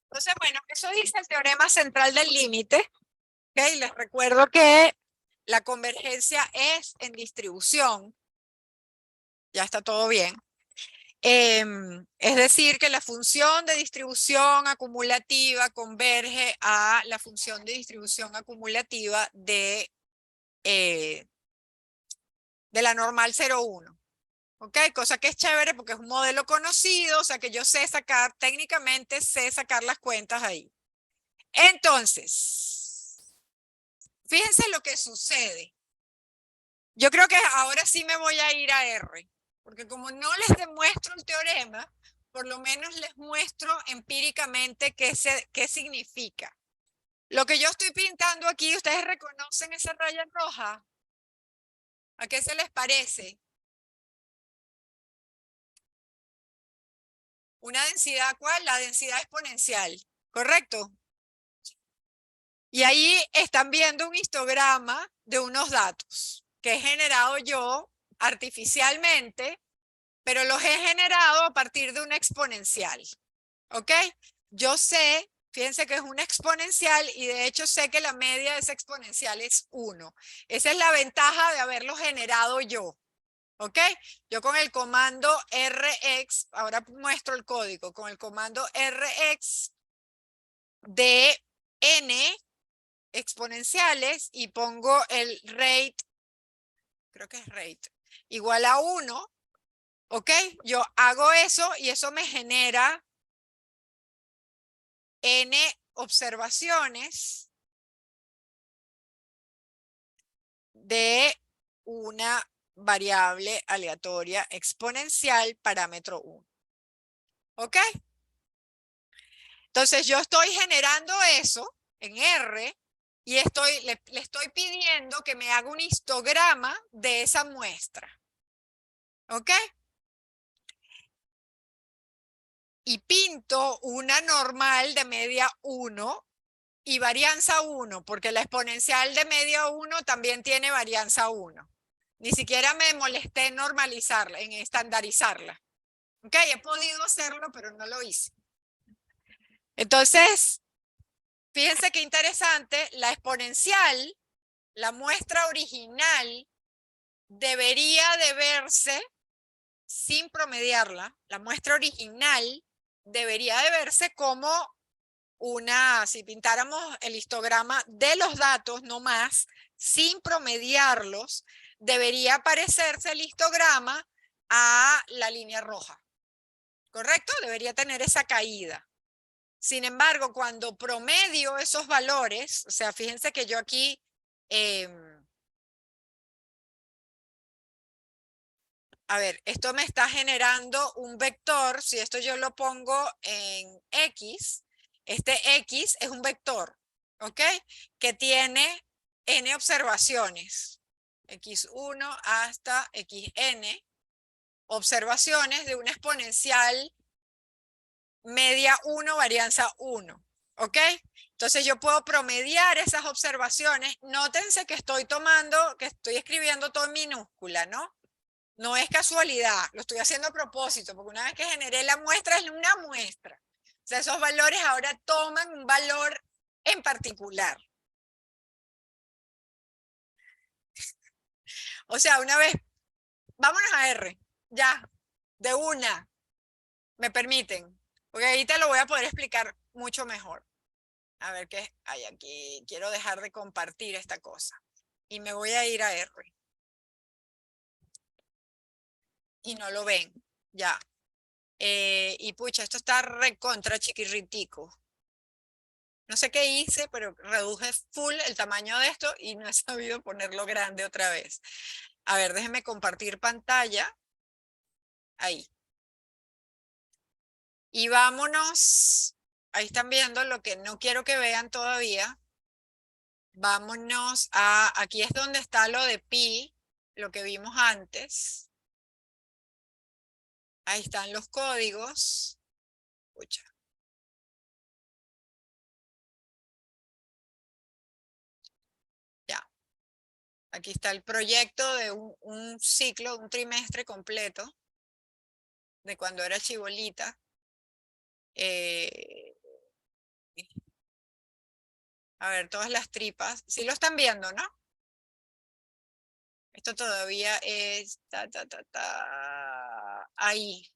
Entonces, bueno, eso dice el teorema central del límite. ¿Okay? Les recuerdo que la convergencia es en distribución. Ya está todo bien. Es decir, que la función de distribución acumulativa converge a la función de distribución acumulativa de la normal 0,1. ¿Ok? Cosa que es chévere porque es un modelo conocido, o sea que yo sé sacar, técnicamente sé sacar las cuentas ahí. Entonces, fíjense lo que sucede. Yo creo que ahora sí me voy a ir a R, porque como no les demuestro el teorema, por lo menos les muestro empíricamente qué significa. Lo que yo estoy pintando aquí, ¿ustedes reconocen esa raya roja? ¿A qué se les parece? ¿Una densidad cuál? La densidad exponencial, ¿correcto? Y ahí están viendo un histograma de unos datos que he generado yo artificialmente, pero los he generado a partir de una exponencial. ¿Ok? Yo sé, fíjense que es una exponencial y de hecho sé que la media de esa exponencial es 1. Esa es la ventaja de haberlo generado yo. ¿Ok? Yo con el comando rx, ahora muestro el código, con el comando rx de n exponenciales y pongo el rate, creo que es rate, igual a 1, ¿ok? Yo hago eso y eso me genera n observaciones de una variable aleatoria exponencial parámetro 1. ¿Ok? Entonces yo estoy generando eso en R y le estoy pidiendo que me haga un histograma de esa muestra. ¿Ok? Y pinto una normal de media 1 y varianza 1, porque la exponencial de media 1 también tiene varianza 1. Ni siquiera me molesté en normalizarla, en estandarizarla. ¿Ok? He podido hacerlo, pero no lo hice. Entonces, fíjense qué interesante, la exponencial, la muestra original, debería de verse, sin promediarla, la muestra original debería de verse como si pintáramos el histograma de los datos, no más, sin promediarlos, debería parecerse el histograma a la línea roja. ¿Correcto? Debería tener esa caída. Sin embargo, cuando promedio esos valores, o sea, fíjense que yo aquí, a ver, esto me está generando un vector, si esto yo lo pongo en X, este X es un vector, ¿ok? Que tiene n observaciones, x1 hasta xn, observaciones de una exponencial media 1, varianza 1, ¿ok? Entonces yo puedo promediar esas observaciones. Nótense que estoy escribiendo todo en minúscula, ¿no? No es casualidad, lo estoy haciendo a propósito, porque una vez que generé la muestra, es una muestra. O sea, esos valores ahora toman un valor en particular. O sea, una vez, vámonos a R, ya, de una, me permiten, porque ahí te lo voy a poder explicar mucho mejor. A ver qué hay aquí, quiero dejar de compartir esta cosa. Y me voy a ir a R. Y no lo ven, ya. Y pucha, esto está recontra chiquirritico. No sé qué hice, pero reduje full el tamaño de esto y no he sabido ponerlo grande otra vez. A ver, déjenme compartir pantalla. Ahí. Y vámonos. Ahí están viendo lo que no quiero que vean todavía. Vámonos aquí es donde está lo de pi, lo que vimos antes. Ahí están los códigos. Pucha. Ya. Aquí está el proyecto de un ciclo, un trimestre completo. de cuando era chibolita. A ver, todas las tripas. Sí lo están viendo, ¿no? Esto todavía es ahí.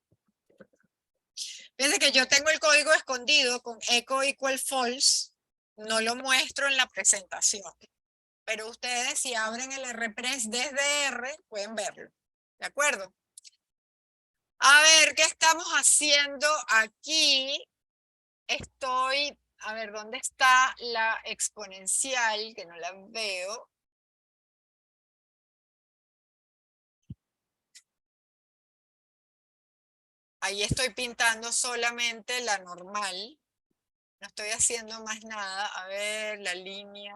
Fíjense que yo tengo el código escondido con echo equal false. No lo muestro en la presentación. Pero ustedes si abren el RPress desde R, pueden verlo. ¿De acuerdo? A ver, ¿qué estamos haciendo aquí? A ver, ¿dónde está la exponencial? Que no la veo. Ahí estoy pintando solamente la normal. No estoy haciendo más nada. A ver, la línea.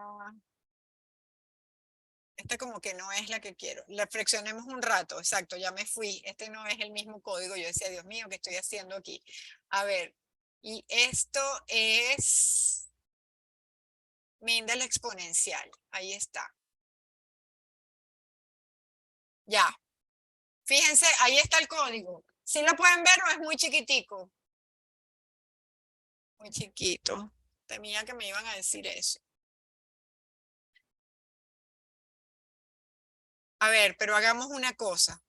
Esta como que no es la que quiero. La flexionemos un rato. Exacto, ya me fui. Este no es el mismo código. Yo decía, Dios mío, ¿qué estoy haciendo aquí? A ver, y esto es min de la exponencial. Ahí está. Ya. Fíjense, ahí está el código. ¿Sí lo pueden ver o es muy chiquitico? Muy chiquito. Temía que me iban a decir eso. A ver, pero hagamos una cosa.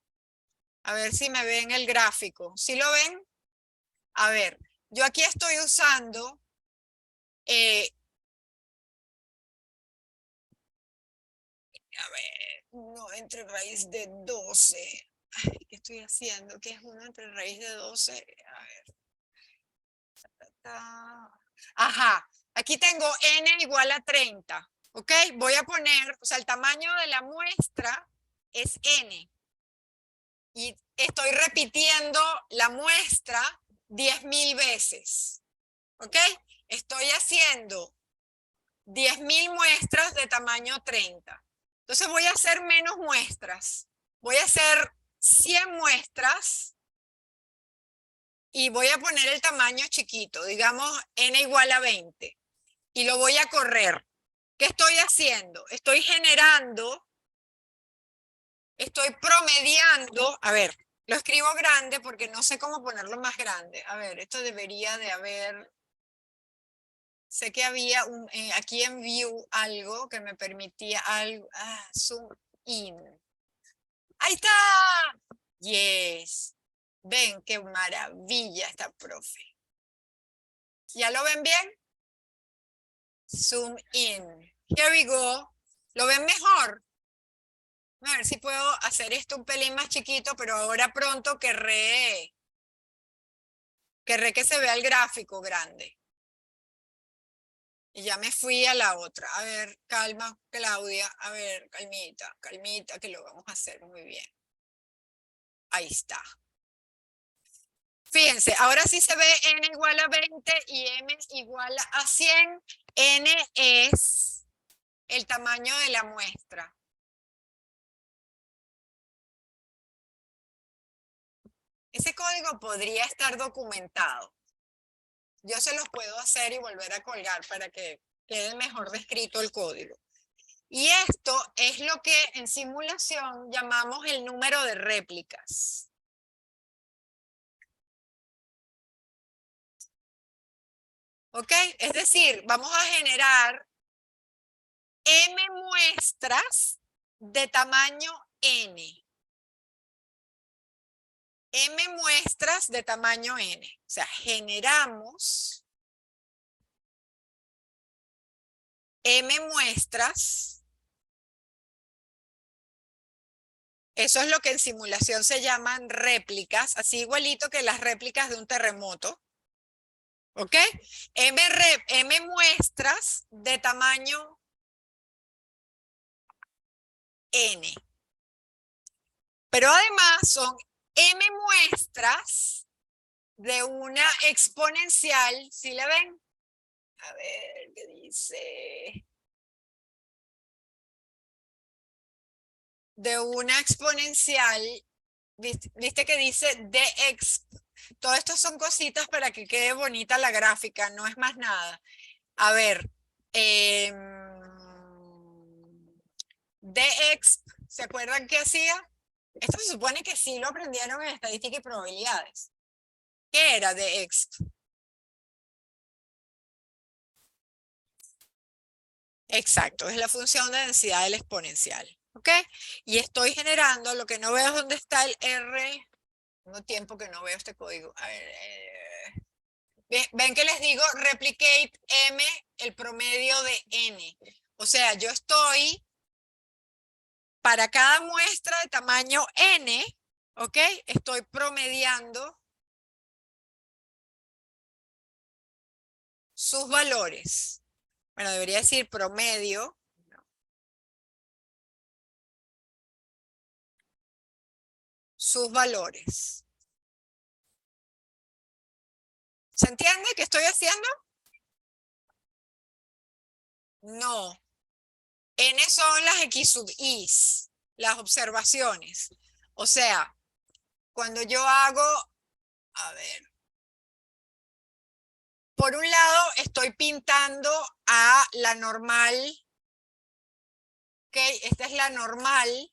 A ver si me ven el gráfico. ¿Sí lo ven? A ver, yo aquí estoy usando a ver, 1 entre raíz de 12. Ay, ¿qué estoy haciendo? ¿Qué es 1 entre raíz de 12? A ver. Ajá, aquí tengo n igual a 30. ¿Ok? Voy a poner, o sea, el tamaño de la muestra es n. Y estoy repitiendo la muestra 10.000 veces. ¿Ok? Estoy haciendo 10.000 muestras de tamaño 30. Entonces voy a hacer menos muestras. Voy a hacer 100 muestras y voy a poner el tamaño chiquito, digamos n igual a 20. Y lo voy a correr. ¿Qué estoy haciendo? Estoy generando, estoy promediando. A ver, lo escribo grande porque no sé cómo ponerlo más grande. A ver, esto debería de haber... Sé que había aquí en View algo que me permitía algo. Zoom in. ¡Ahí está! Yes. Ven, qué maravilla esta profe. ¿Ya lo ven bien? Zoom in. Here we go. ¿Lo ven mejor? A ver si puedo hacer esto un pelín más chiquito, pero ahora pronto querré que se vea el gráfico grande. Y ya me fui a la otra. A ver, calma, Claudia. A ver, calmita, calmita, que lo vamos a hacer muy bien. Ahí está. Fíjense, ahora sí se ve n igual a 20 y m igual a 100. N es el tamaño de la muestra. Ese código podría estar documentado. Yo se los puedo hacer y volver a colgar para que quede mejor descrito el código. Y esto es lo que en simulación llamamos el número de réplicas. ¿Ok? Es decir, vamos a generar m muestras de tamaño n. M muestras de tamaño n. O sea, generamos m muestras. Eso es lo que en simulación se llaman réplicas, así igualito que las réplicas de un terremoto. ¿Ok? M muestras de tamaño n. Pero además son m muestras de una exponencial. ¿Sí la ven? A ver, ¿qué dice? De una exponencial, viste que dice dx. Todo esto son cositas para que quede bonita la gráfica, no es más nada. A ver, dx, ¿se acuerdan qué hacía? Esto se supone que sí lo aprendieron en estadística y probabilidades. ¿Qué era de ext? Exacto, es la función de densidad del exponencial. ¿Ok? Y estoy generando, lo que no veo es dónde está el R. Tengo tiempo que no veo este código. A ver, ven que les digo replicate M, el promedio de N. O sea, yo estoy para cada muestra de tamaño N, ¿ok? Estoy promediando sus valores. Bueno, debería decir promedio. Sus valores. ¿Se entiende qué estoy haciendo? No. N son las X sub I's, las observaciones. O sea, cuando yo hago, a ver, por un lado estoy pintando a la normal, ¿ok? Esta es la normal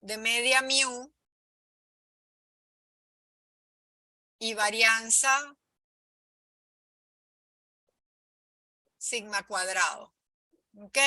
de media mu y varianza sigma cuadrado, ¿ok?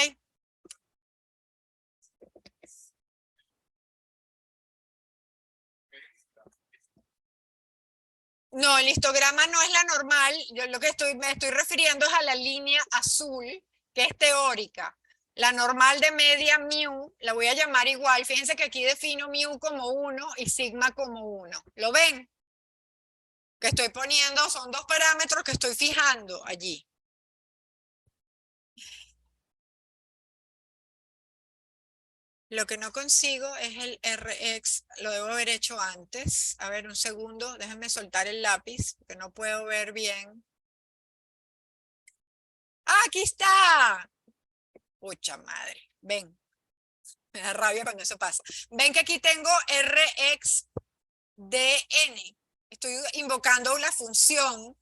No, el histograma no es la normal. Yo lo que me estoy refiriendo es a la línea azul, que es teórica. La normal de media mu, la voy a llamar igual. Fíjense que aquí defino mu como 1 y sigma como 1. ¿Lo ven? Que estoy poniendo, son dos parámetros que estoy fijando allí. Lo que no consigo es el Rx, lo debo haber hecho antes. A ver, un segundo, déjenme soltar el lápiz, porque no puedo ver bien. ¡Ah, aquí está! Pucha madre, ven. Me da rabia cuando eso pasa. Ven que aquí tengo Rx de n. Estoy invocando la función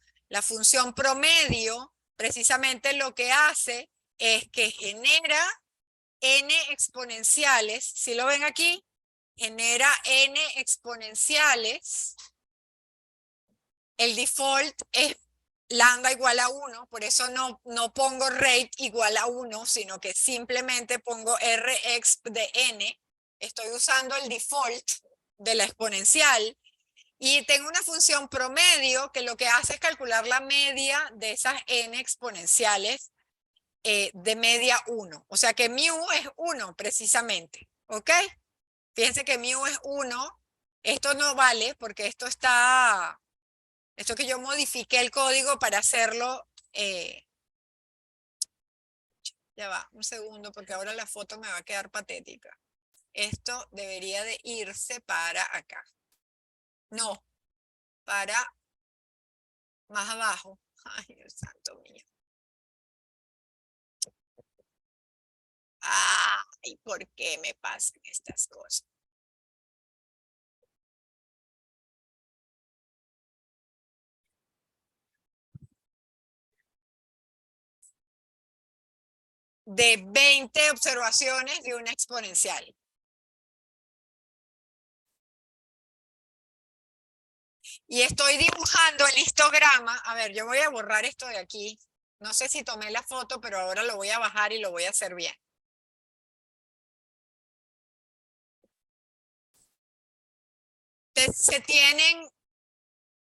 promedio, precisamente lo que hace es que genera n exponenciales. ¿Sí lo ven aquí? Genera n exponenciales. El default es lambda igual a 1, por eso no pongo rate igual a 1, sino que simplemente pongo Rx de n. Estoy usando el default de la exponencial y tengo una función promedio que lo que hace es calcular la media de esas n exponenciales de media 1. O sea que mu es 1 precisamente, ¿ok? Fíjense que mu es 1. Esto no vale porque esto que yo modifiqué el código para hacerlo, ya va, un segundo, porque ahora la foto me va a quedar patética. Esto debería de irse para acá. No, para más abajo. Ay, Dios santo mío. Ay, ¿por qué me pasan estas cosas? De 20 observaciones de una exponencial. Y estoy dibujando el histograma. A ver, yo voy a borrar esto de aquí. No sé si tomé la foto, pero ahora lo voy a bajar y lo voy a hacer bien. Se tienen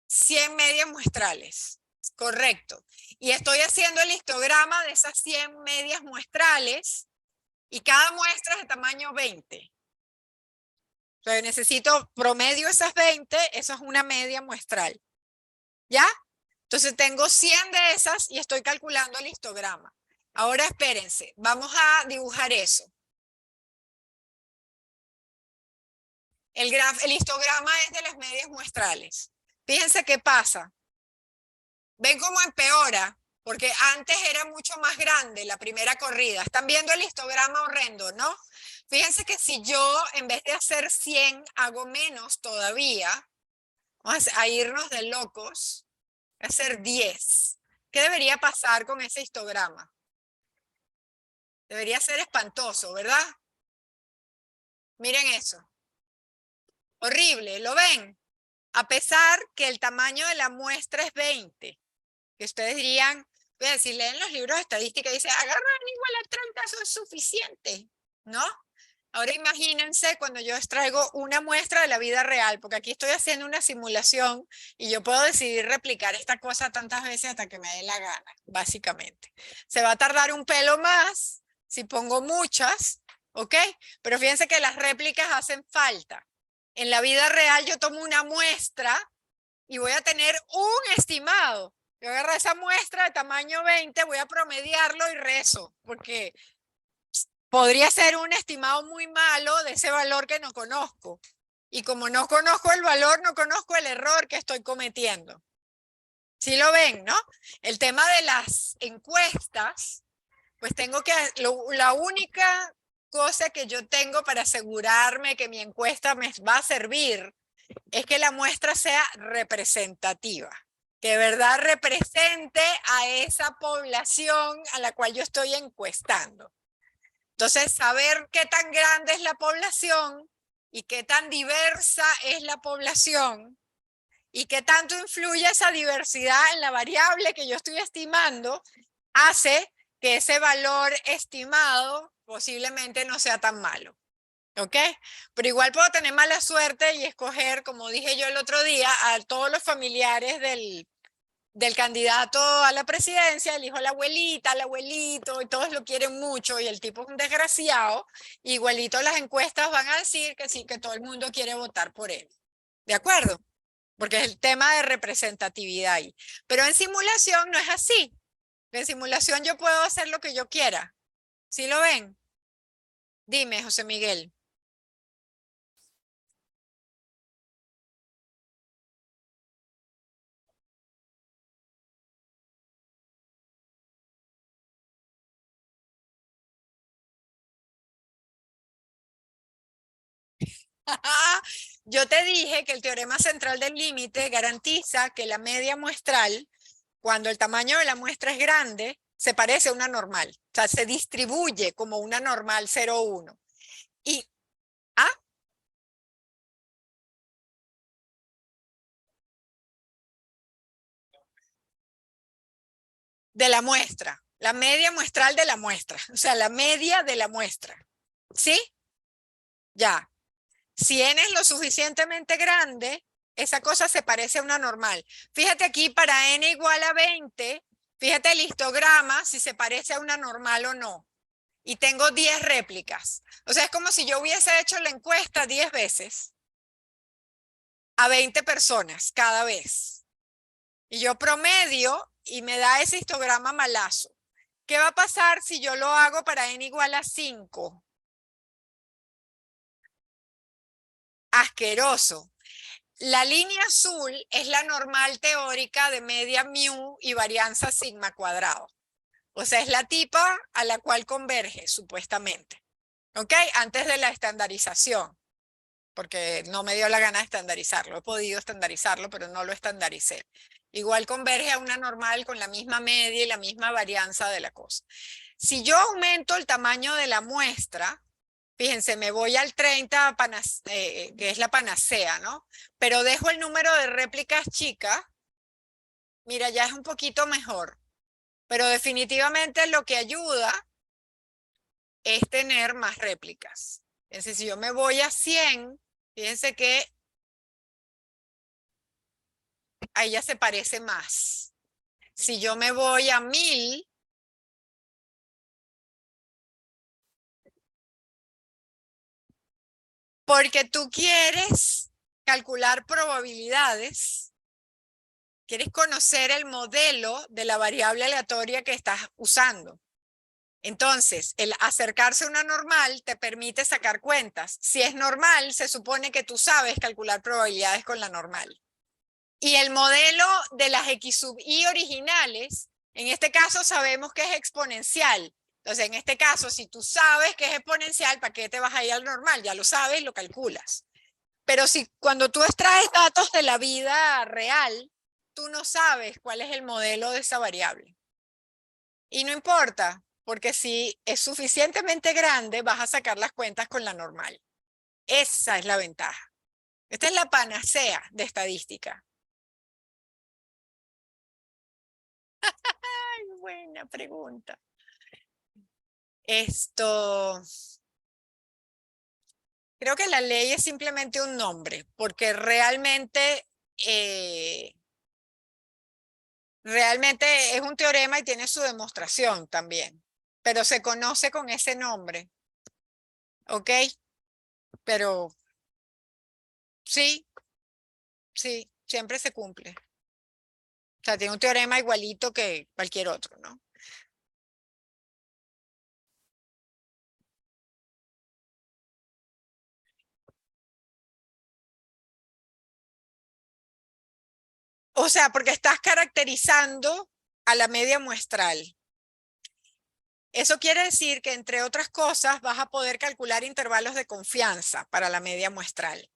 100 medias muestrales. Correcto. Y estoy haciendo el histograma de esas 100 medias muestrales y cada muestra es de tamaño 20. O sea, necesito promedio esas 20, eso es una media muestral. ¿Ya? Entonces tengo 100 de esas y estoy calculando el histograma. Ahora espérense, vamos a dibujar eso. El histograma es de las medias muestrales. Fíjense qué pasa. ¿Ven cómo empeora? Porque antes era mucho más grande la primera corrida. Están viendo el histograma horrendo, ¿no? Fíjense que si yo en vez de hacer 100 hago menos todavía, vamos a irnos de locos, voy a hacer 10. ¿Qué debería pasar con ese histograma? Debería ser espantoso, ¿verdad? Miren eso. Horrible, ¿lo ven? A pesar que el tamaño de la muestra es 20, que ustedes dirían, si leen los libros de estadística, dice, agarran igual a 30, eso es suficiente, ¿no? Ahora imagínense cuando yo extraigo una muestra de la vida real, porque aquí estoy haciendo una simulación y yo puedo decidir replicar esta cosa tantas veces hasta que me dé la gana, básicamente. Se va a tardar un pelo más si pongo muchas, ¿ok? Pero fíjense que las réplicas hacen falta. En la vida real yo tomo una muestra y voy a tener un estimado. Yo agarro esa muestra de tamaño 20, voy a promediarlo y rezo, porque podría ser un estimado muy malo de ese valor que no conozco. Y como no conozco el valor, no conozco el error que estoy cometiendo. ¿Sí lo ven, no? El tema de las encuestas, pues tengo que, la única cosa que yo tengo para asegurarme que mi encuesta me va a servir es que la muestra sea representativa, que de verdad represente a esa población a la cual yo estoy encuestando. Entonces, saber qué tan grande es la población y qué tan diversa es la población y qué tanto influye esa diversidad en la variable que yo estoy estimando, hace que ese valor estimado posiblemente no sea tan malo. ¿Ok? Pero igual puedo tener mala suerte y escoger, como dije yo el otro día, a todos los familiares del candidato a la presidencia, el hijo de la abuelita, el abuelito, y todos lo quieren mucho, y el tipo es un desgraciado, igualito las encuestas van a decir que sí, que todo el mundo quiere votar por él. ¿De acuerdo? Porque es el tema de representatividad ahí. Pero en simulación no es así. En simulación yo puedo hacer lo que yo quiera. ¿Sí lo ven? Dime, José Miguel. Yo te dije que el teorema central del límite garantiza que la media muestral, cuando el tamaño de la muestra es grande, se parece a una normal. O sea, se distribuye como una normal 0,1. Y, ¿ah? De la muestra. La media muestral de la muestra. O sea, la media de la muestra. ¿Sí? Ya. Si n es lo suficientemente grande, esa cosa se parece a una normal. Fíjate aquí, para n igual a 20, fíjate el histograma, si se parece a una normal o no. Y tengo 10 réplicas. O sea, es como si yo hubiese hecho la encuesta 10 veces a 20 personas cada vez. Y yo promedio y me da ese histograma malazo. ¿Qué va a pasar si yo lo hago para n igual a 5? Asqueroso. La línea azul es la normal teórica de media mu y varianza sigma cuadrado. O sea, es la tipa a la cual converge, supuestamente. ¿Ok? Antes de la estandarización. Porque no me dio la gana de estandarizarlo. He podido estandarizarlo, pero no lo estandaricé. Igual converge a una normal con la misma media y la misma varianza de la cosa. Si yo aumento el tamaño de la muestra, fíjense, me voy al 30, que es la panacea, ¿no? Pero dejo el número de réplicas chica, mira, ya es un poquito mejor. Pero definitivamente lo que ayuda es tener más réplicas. Entonces, si yo me voy a 100, fíjense que ahí ya se parece más. Si yo me voy a 1000, porque tú quieres calcular probabilidades, quieres conocer el modelo de la variable aleatoria que estás usando. Entonces, el acercarse a una normal te permite sacar cuentas. Si es normal, se supone que tú sabes calcular probabilidades con la normal. Y el modelo de las X sub I originales, en este caso sabemos que es exponencial. Entonces, en este caso, si tú sabes que es exponencial, ¿para qué te vas a ir al normal? Ya lo sabes, lo calculas. Pero si cuando tú extraes datos de la vida real, tú no sabes cuál es el modelo de esa variable. Y no importa, porque si es suficientemente grande, vas a sacar las cuentas con la normal. Esa es la ventaja. Esta es la panacea de estadística. Ay, buena pregunta. Creo que la ley es simplemente un nombre, porque realmente es un teorema y tiene su demostración también, pero se conoce con ese nombre. ¿Ok? Pero sí, siempre se cumple. O sea, tiene un teorema igualito que cualquier otro, ¿no? O sea, porque estás caracterizando a la media muestral. Eso quiere decir que, entre otras cosas, vas a poder calcular intervalos de confianza para la media muestral.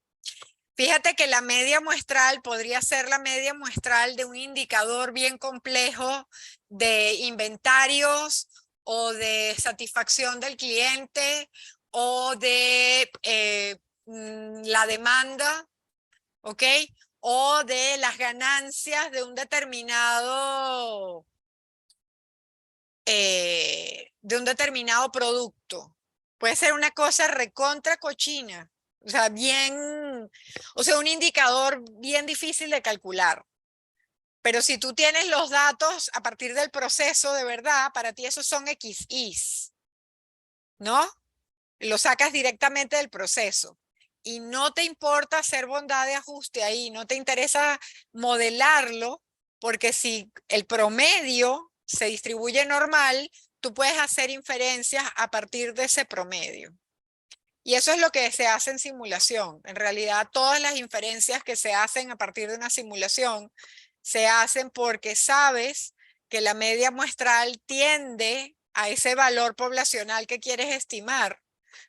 Fíjate que la media muestral podría ser la media muestral de un indicador bien complejo de inventarios o de satisfacción del cliente o de la demanda, ¿ok? O de las ganancias de un determinado producto. Puede ser una cosa recontra cochina, o sea, un indicador bien difícil de calcular. Pero si tú tienes los datos a partir del proceso de verdad, para ti esos son XIs, ¿no? Lo sacas directamente del proceso. Y no te importa hacer bondad de ajuste ahí, no te interesa modelarlo, porque si el promedio se distribuye normal, tú puedes hacer inferencias a partir de ese promedio. Y eso es lo que se hace en simulación. En realidad, todas las inferencias que se hacen a partir de una simulación se hacen porque sabes que la media muestral tiende a ese valor poblacional que quieres estimar.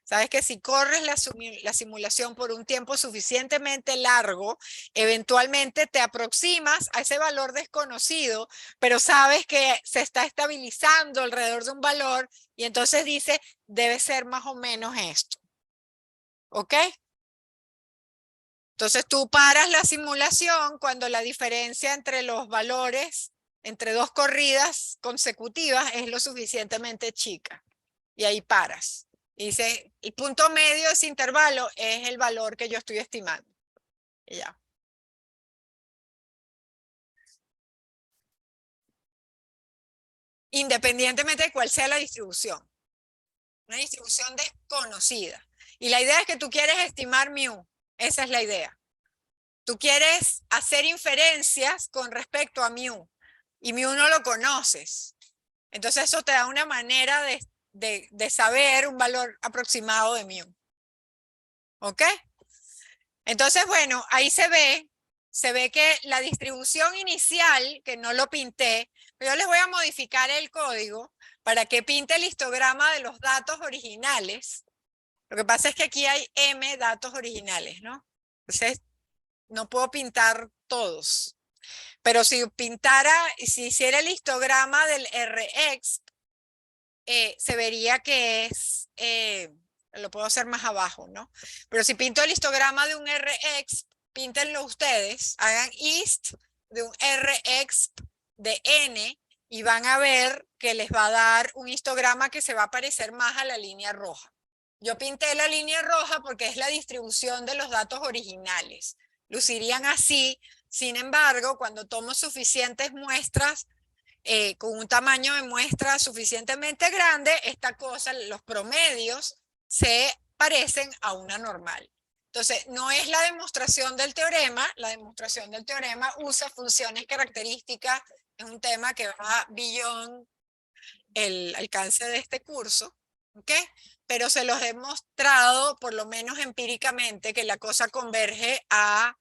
Sabes que si corres la simulación por un tiempo suficientemente largo, eventualmente te aproximas a ese valor desconocido, pero sabes que se está estabilizando alrededor de un valor y entonces dice, debe ser más o menos esto. ¿Ok? Entonces tú paras la simulación cuando la diferencia entre los valores, entre dos corridas consecutivas, es lo suficientemente chica. Y ahí paras. Y dice, el punto medio de ese intervalo es el valor que yo estoy estimando. Y ya. Independientemente de cuál sea la distribución. Una distribución desconocida. Y la idea es que tú quieres estimar mu. Esa es la idea. Tú quieres hacer inferencias con respecto a mu. Y mu no lo conoces. Entonces eso te da una manera de saber un valor aproximado de mu. ¿Ok? Entonces, bueno, ahí se ve que la distribución inicial, que no lo pinté, pero yo les voy a modificar el código para que pinte el histograma de los datos originales. Lo que pasa es que aquí hay M datos originales, ¿no? Entonces, no puedo pintar todos. Pero si hiciera el histograma del Rx, se vería que es, lo puedo hacer más abajo, ¿no? Pero si pinto el histograma de un Rx, píntenlo ustedes, hagan ist de un Rx de n y van a ver que les va a dar un histograma que se va a parecer más a la línea roja. Yo pinté la línea roja porque es la distribución de los datos originales. Lucirían así, sin embargo, cuando tomo suficientes muestras, con un tamaño de muestra suficientemente grande, esta cosa, los promedios, se parecen a una normal. Entonces, no es la demostración del teorema, la demostración del teorema usa funciones características, es un tema que va beyond el alcance de este curso, ¿ok? Pero se los he mostrado, por lo menos empíricamente, que la cosa converge a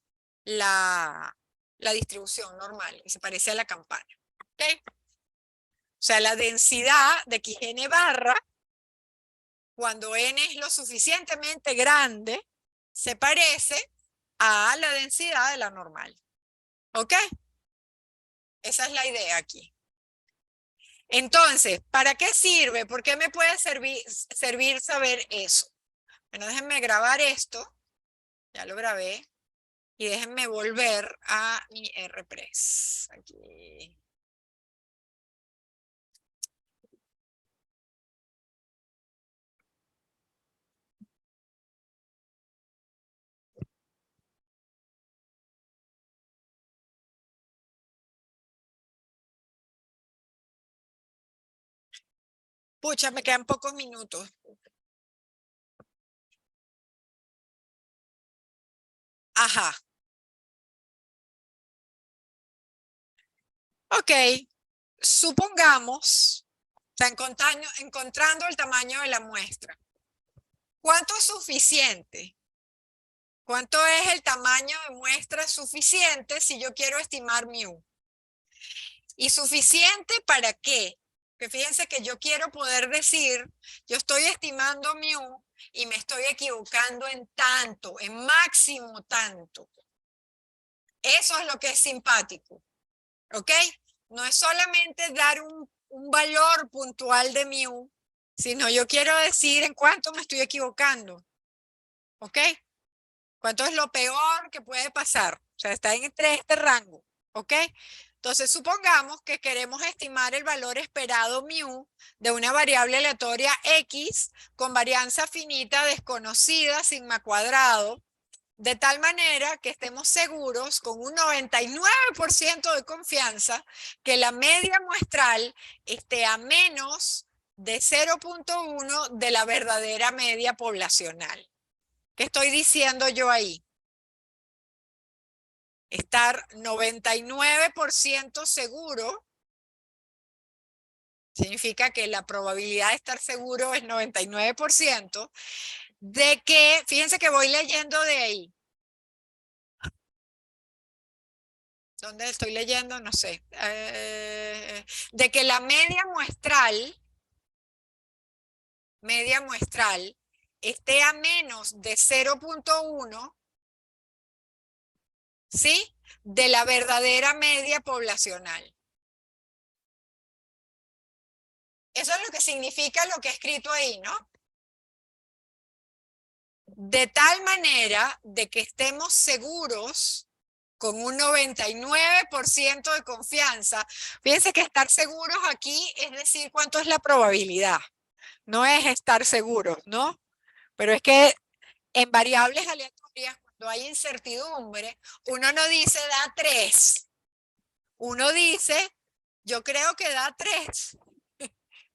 la distribución normal, y se parece a la campana, ¿ok? O sea, la densidad de xn barra, cuando n es lo suficientemente grande, se parece a la densidad de la normal. ¿Ok? Esa es la idea aquí. Entonces, ¿para qué sirve? ¿Por qué me puede servir saber eso? Bueno, déjenme grabar esto. Ya lo grabé. Y déjenme volver a mi RPress. Aquí. Pucha, me quedan pocos minutos. Ajá. Ok. Supongamos, o sea, encontrando el tamaño de la muestra. ¿Cuánto es suficiente? ¿Cuánto es el tamaño de muestra suficiente si yo quiero estimar mu? ¿Y suficiente para qué? Que fíjense que yo quiero poder decir, yo estoy estimando mu y me estoy equivocando en tanto, en máximo tanto. Eso es lo que es simpático, ¿ok? No es solamente dar un valor puntual de mu, sino yo quiero decir en cuánto me estoy equivocando, ¿ok? ¿Cuánto es lo peor que puede pasar? O sea, está entre este rango, ¿ok? Entonces, supongamos que queremos estimar el valor esperado mu de una variable aleatoria x con varianza finita desconocida, sigma cuadrado, de tal manera que estemos seguros con un 99% de confianza que la media muestral esté a menos de 0.1 de la verdadera media poblacional. ¿Qué estoy diciendo yo ahí? Estar 99% seguro significa que la probabilidad de estar seguro es 99% de que, fíjense que voy leyendo de ahí. ¿Dónde estoy leyendo? No sé. De que la media muestral esté a menos de 0.1, ¿sí? De la verdadera media poblacional. Eso es lo que significa lo que he escrito ahí, ¿no? De tal manera de que estemos seguros con un 99% de confianza. Fíjense que estar seguros aquí es decir cuánto es la probabilidad. No es estar seguros, ¿no? Pero es que en variables aleatorias, cuando hay incertidumbre, uno no dice da 3. Uno dice, yo creo que da 3,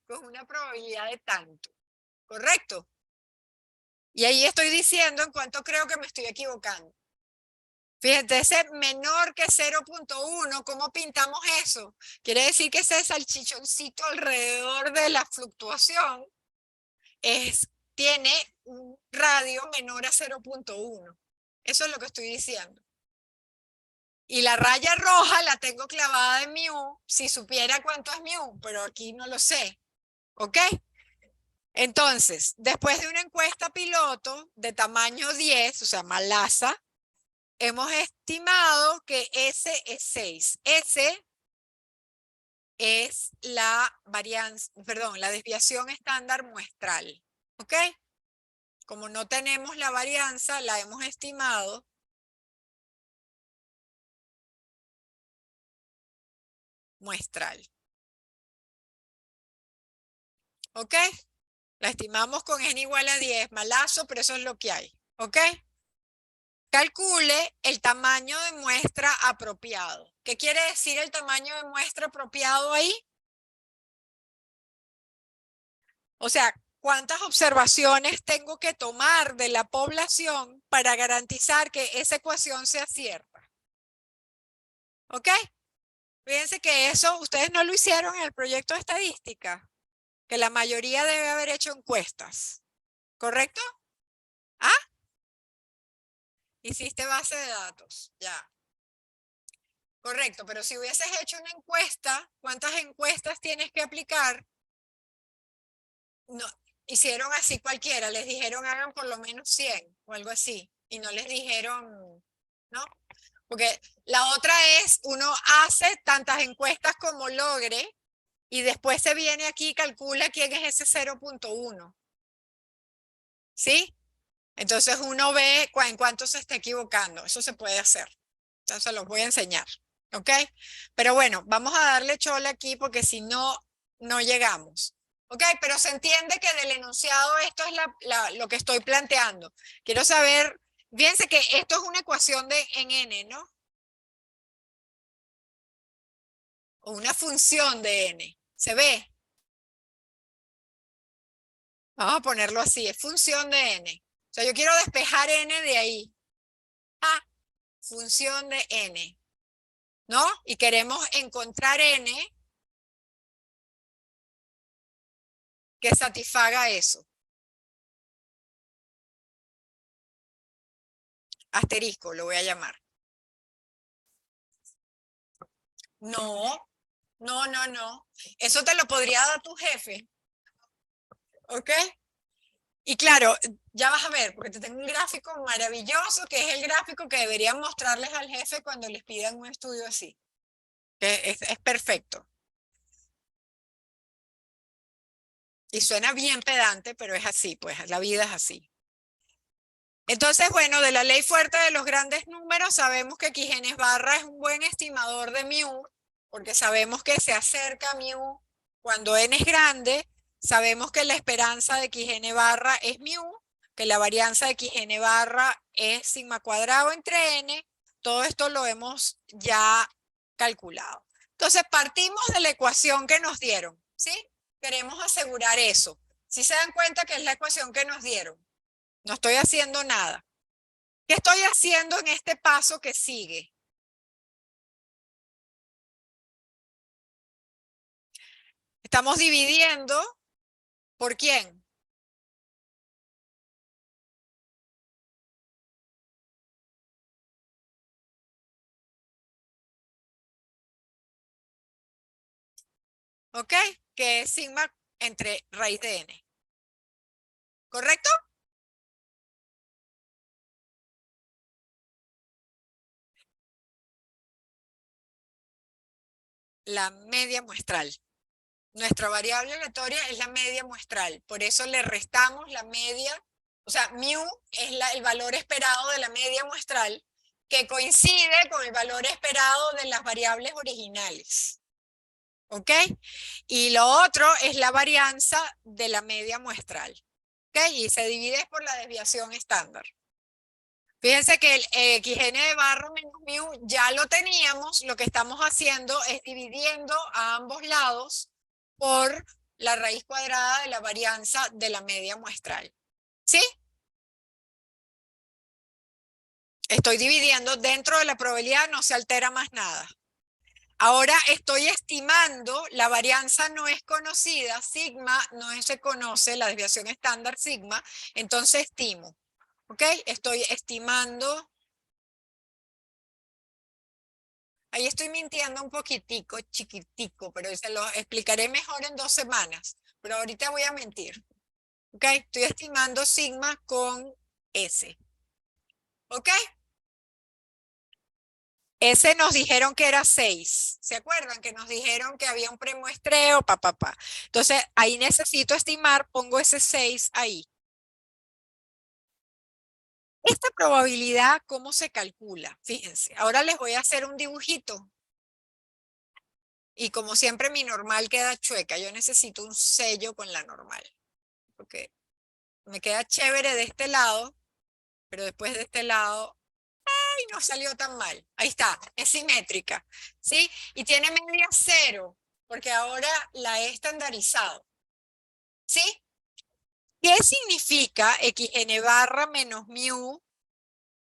con una probabilidad de tanto. ¿Correcto? Y ahí estoy diciendo en cuánto creo que me estoy equivocando. Fíjate, ese menor que 0.1, ¿cómo pintamos eso? Quiere decir que ese salchichoncito alrededor de la fluctuación tiene un radio menor a 0.1. Eso es lo que estoy diciendo. Y la raya roja la tengo clavada en mu, si supiera cuánto es mu, pero aquí no lo sé. ¿Ok? Entonces, después de una encuesta piloto de tamaño 10, o sea, malaza, hemos estimado que S es 6. S es la varianza, perdón, la desviación estándar muestral. ¿Ok? Como no tenemos la varianza, la hemos estimado muestral. ¿Ok? La estimamos con n igual a 10, malazo, pero eso es lo que hay. ¿Ok? Calcule el tamaño de muestra apropiado. ¿Qué quiere decir el tamaño de muestra apropiado ahí? O sea, ¿cuántas observaciones tengo que tomar de la población para garantizar que esa ecuación sea cierta? ¿Ok? Fíjense que eso ustedes no lo hicieron en el proyecto de estadística, que la mayoría debe haber hecho encuestas. ¿Correcto? ¿Ah? Hiciste base de datos, ya. Correcto, pero si hubieses hecho una encuesta, ¿cuántas encuestas tienes que aplicar? No, hicieron así cualquiera, les dijeron hagan por lo menos 100 o algo así, y no les dijeron, ¿no? Porque la otra es, uno hace tantas encuestas como logre, y después se viene aquí y calcula quién es ese 0.1. ¿Sí? Entonces uno ve en cuánto se está equivocando. Eso se puede hacer. Entonces los voy a enseñar. ¿Ok? Pero bueno, vamos a darle chola aquí porque si no, no llegamos. ¿Ok? Pero se entiende que del enunciado esto es lo que estoy planteando. Quiero saber, fíjense que esto es una ecuación en n, ¿no? O una función de n. ¿Se ve? Vamos a ponerlo así, es función de n. O sea, yo quiero despejar n de ahí. Ah, función de n, ¿no? Y queremos encontrar n que satisfaga eso. Asterisco, lo voy a llamar. No, no. Eso te lo podría dar tu jefe. ¿Ok? Y claro, ya vas a ver, porque te tengo un gráfico maravilloso, que es el gráfico que deberían mostrarles al jefe cuando les pidan un estudio así. Que es perfecto. Y suena bien pedante, pero es así, pues la vida es así. Entonces, bueno, de la ley fuerte de los grandes números, sabemos que Quigenes barra es un buen estimador de mu, porque sabemos que se acerca a mu cuando n es grande, sabemos que la esperanza de Quigene barra es mu, que la varianza de Quigene barra es sigma cuadrado entre n, todo esto lo hemos ya calculado. Entonces, partimos de la ecuación que nos dieron, ¿sí? Queremos asegurar eso. Si se dan cuenta que es la ecuación que nos dieron. No estoy haciendo nada. ¿Qué estoy haciendo en este paso que sigue? Estamos dividiendo ¿por quién? ¿Ok? Que es sigma entre raíz de n. ¿Correcto? La media muestral. Nuestra variable aleatoria es la media muestral. Por eso le restamos la media. O sea, mu es el valor esperado de la media muestral que coincide con el valor esperado de las variables originales. ¿Ok? Y lo otro es la varianza de la media muestral. ¿Ok? Y se divide por la desviación estándar. Fíjense que el xn de barra menos mu ya lo teníamos, lo que estamos haciendo es dividiendo a ambos lados por la raíz cuadrada de la varianza de la media muestral. ¿Sí? Estoy dividiendo dentro de la probabilidad, no se altera más nada. Ahora estoy estimando, la varianza no es conocida, sigma no se conoce, la desviación estándar sigma, entonces estimo. ¿Ok? Estoy estimando. Ahí estoy mintiendo un poquitico, chiquitico, pero se lo explicaré mejor en 2 semanas. Pero ahorita voy a mentir. ¿Ok? Estoy estimando sigma con S. ¿Ok? S nos dijeron que era 6. ¿Se acuerdan? Que nos dijeron que había un premuestreo, pa. Entonces, ahí necesito estimar, pongo ese 6 ahí. Esta probabilidad, ¿cómo se calcula? Fíjense, ahora les voy a hacer un dibujito. Y como siempre mi normal queda chueca, yo necesito un sello con la normal. Porque me queda chévere de este lado, pero después de este lado, ¡ay! No salió tan mal. Ahí está, es simétrica, ¿sí? Y tiene media 0, porque ahora la he estandarizado, ¿sí? ¿Qué significa xn barra menos mu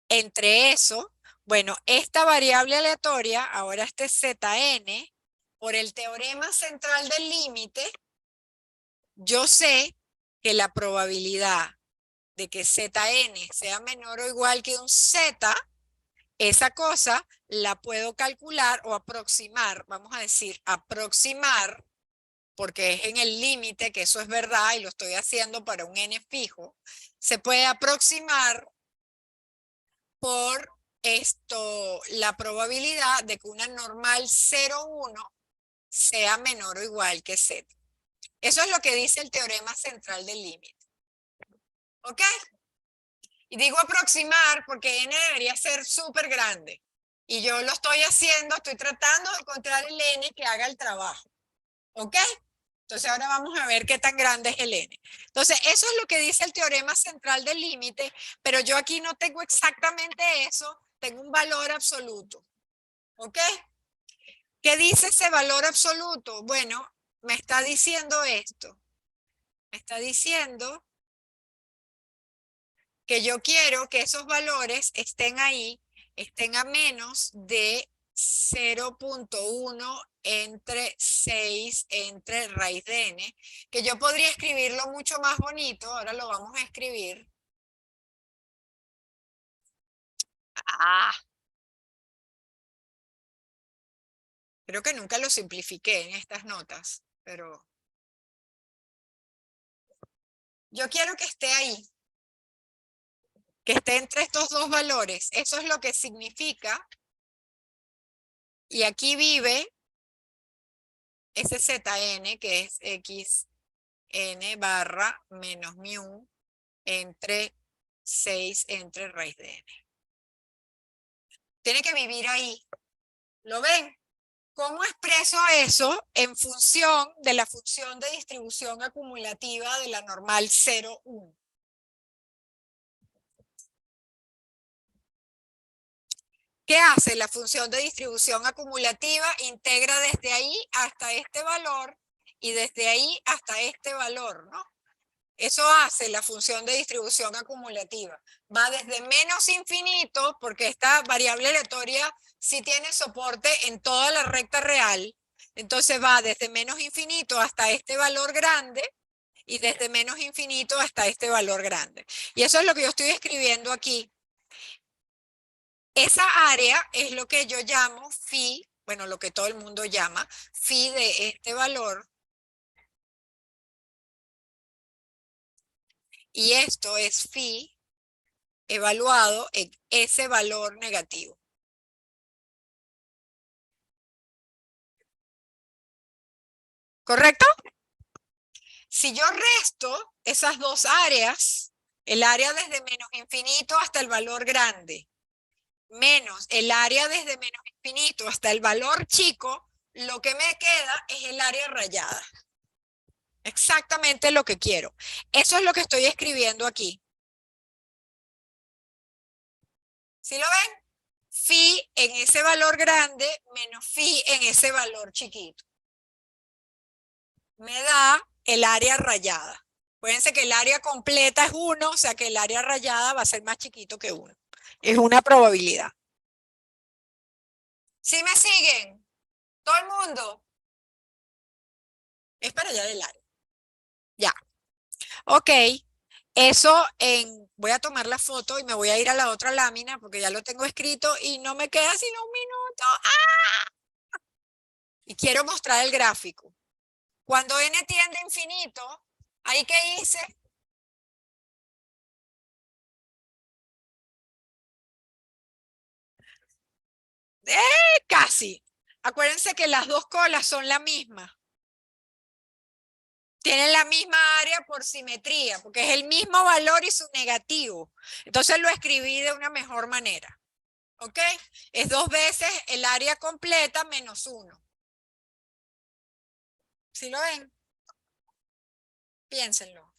entre eso? Bueno, esta variable aleatoria, ahora este zn, por el teorema central del límite, yo sé que la probabilidad de que Zn sea menor o igual que un Z, esa cosa la puedo calcular o aproximar, vamos a decir, aproximar, porque es en el límite, que eso es verdad y lo estoy haciendo para un n fijo, se puede aproximar por esto, la probabilidad de que una normal 0,1 sea menor o igual que Z. Eso es lo que dice el teorema central del límite. ¿Ok? Y digo aproximar porque n debería ser súper grande. Y yo lo estoy haciendo, estoy tratando de encontrar el n que haga el trabajo. ¿Ok? Entonces ahora vamos a ver qué tan grande es el n. Entonces eso es lo que dice el teorema central del límite, pero yo aquí no tengo exactamente eso, tengo un valor absoluto. ¿Ok? ¿Qué dice ese valor absoluto? Bueno, me está diciendo esto. Me está diciendo que yo quiero que esos valores estén ahí, estén a menos de 0.1 entre 6 entre raíz de n, que yo podría escribirlo mucho más bonito, ahora lo vamos a escribir. Creo que nunca lo simplifiqué en estas notas, pero yo quiero que esté ahí, que esté entre estos dos valores. Eso es lo que significa, y aquí vive ese Zn, que es xn barra menos mu entre 6 entre raíz de n. Tiene que vivir ahí. ¿Lo ven? ¿Cómo expreso eso en función de la función de distribución acumulativa de la normal 0, 1? ¿Qué hace la función de distribución acumulativa? Integra desde ahí hasta este valor y desde ahí hasta este valor, ¿no? Eso hace la función de distribución acumulativa. Va desde menos infinito, porque esta variable aleatoria sí tiene soporte en toda la recta real. Entonces va desde menos infinito hasta este valor grande y desde menos infinito hasta este valor grande. Y eso es lo que yo estoy escribiendo aquí. Esa área es lo que yo llamo phi, bueno, lo que todo el mundo llama phi de este valor. Y esto es phi evaluado en ese valor negativo. ¿Correcto? Si yo resto esas dos áreas, el área desde menos infinito hasta el valor grande, menos el área desde menos infinito hasta el valor chico, lo que me queda es el área rayada. Exactamente lo que quiero. Eso es lo que estoy escribiendo aquí. ¿Sí lo ven? Phi en ese valor grande menos phi en ese valor chiquito. Me da el área rayada. Acuérdense que el área completa es 1, o sea que el área rayada va a ser más chiquito que 1. Es una probabilidad. ¿Sí me siguen? ¿Todo el mundo? Es para allá del área. Ya. Ok. Eso voy a tomar la foto y me voy a ir a la otra lámina porque ya lo tengo escrito y no me queda sino un minuto. ¡Ah! Y quiero mostrar el gráfico. Cuando n tiende a infinito, ¿ahí qué hice? Casi. Acuérdense que las dos colas son la misma. Tienen la misma área por simetría, porque es el mismo valor y su negativo. Entonces lo escribí de una mejor manera. ¿Ok? Es 2 veces el área completa menos 1. ¿Sí lo ven? Piénsenlo.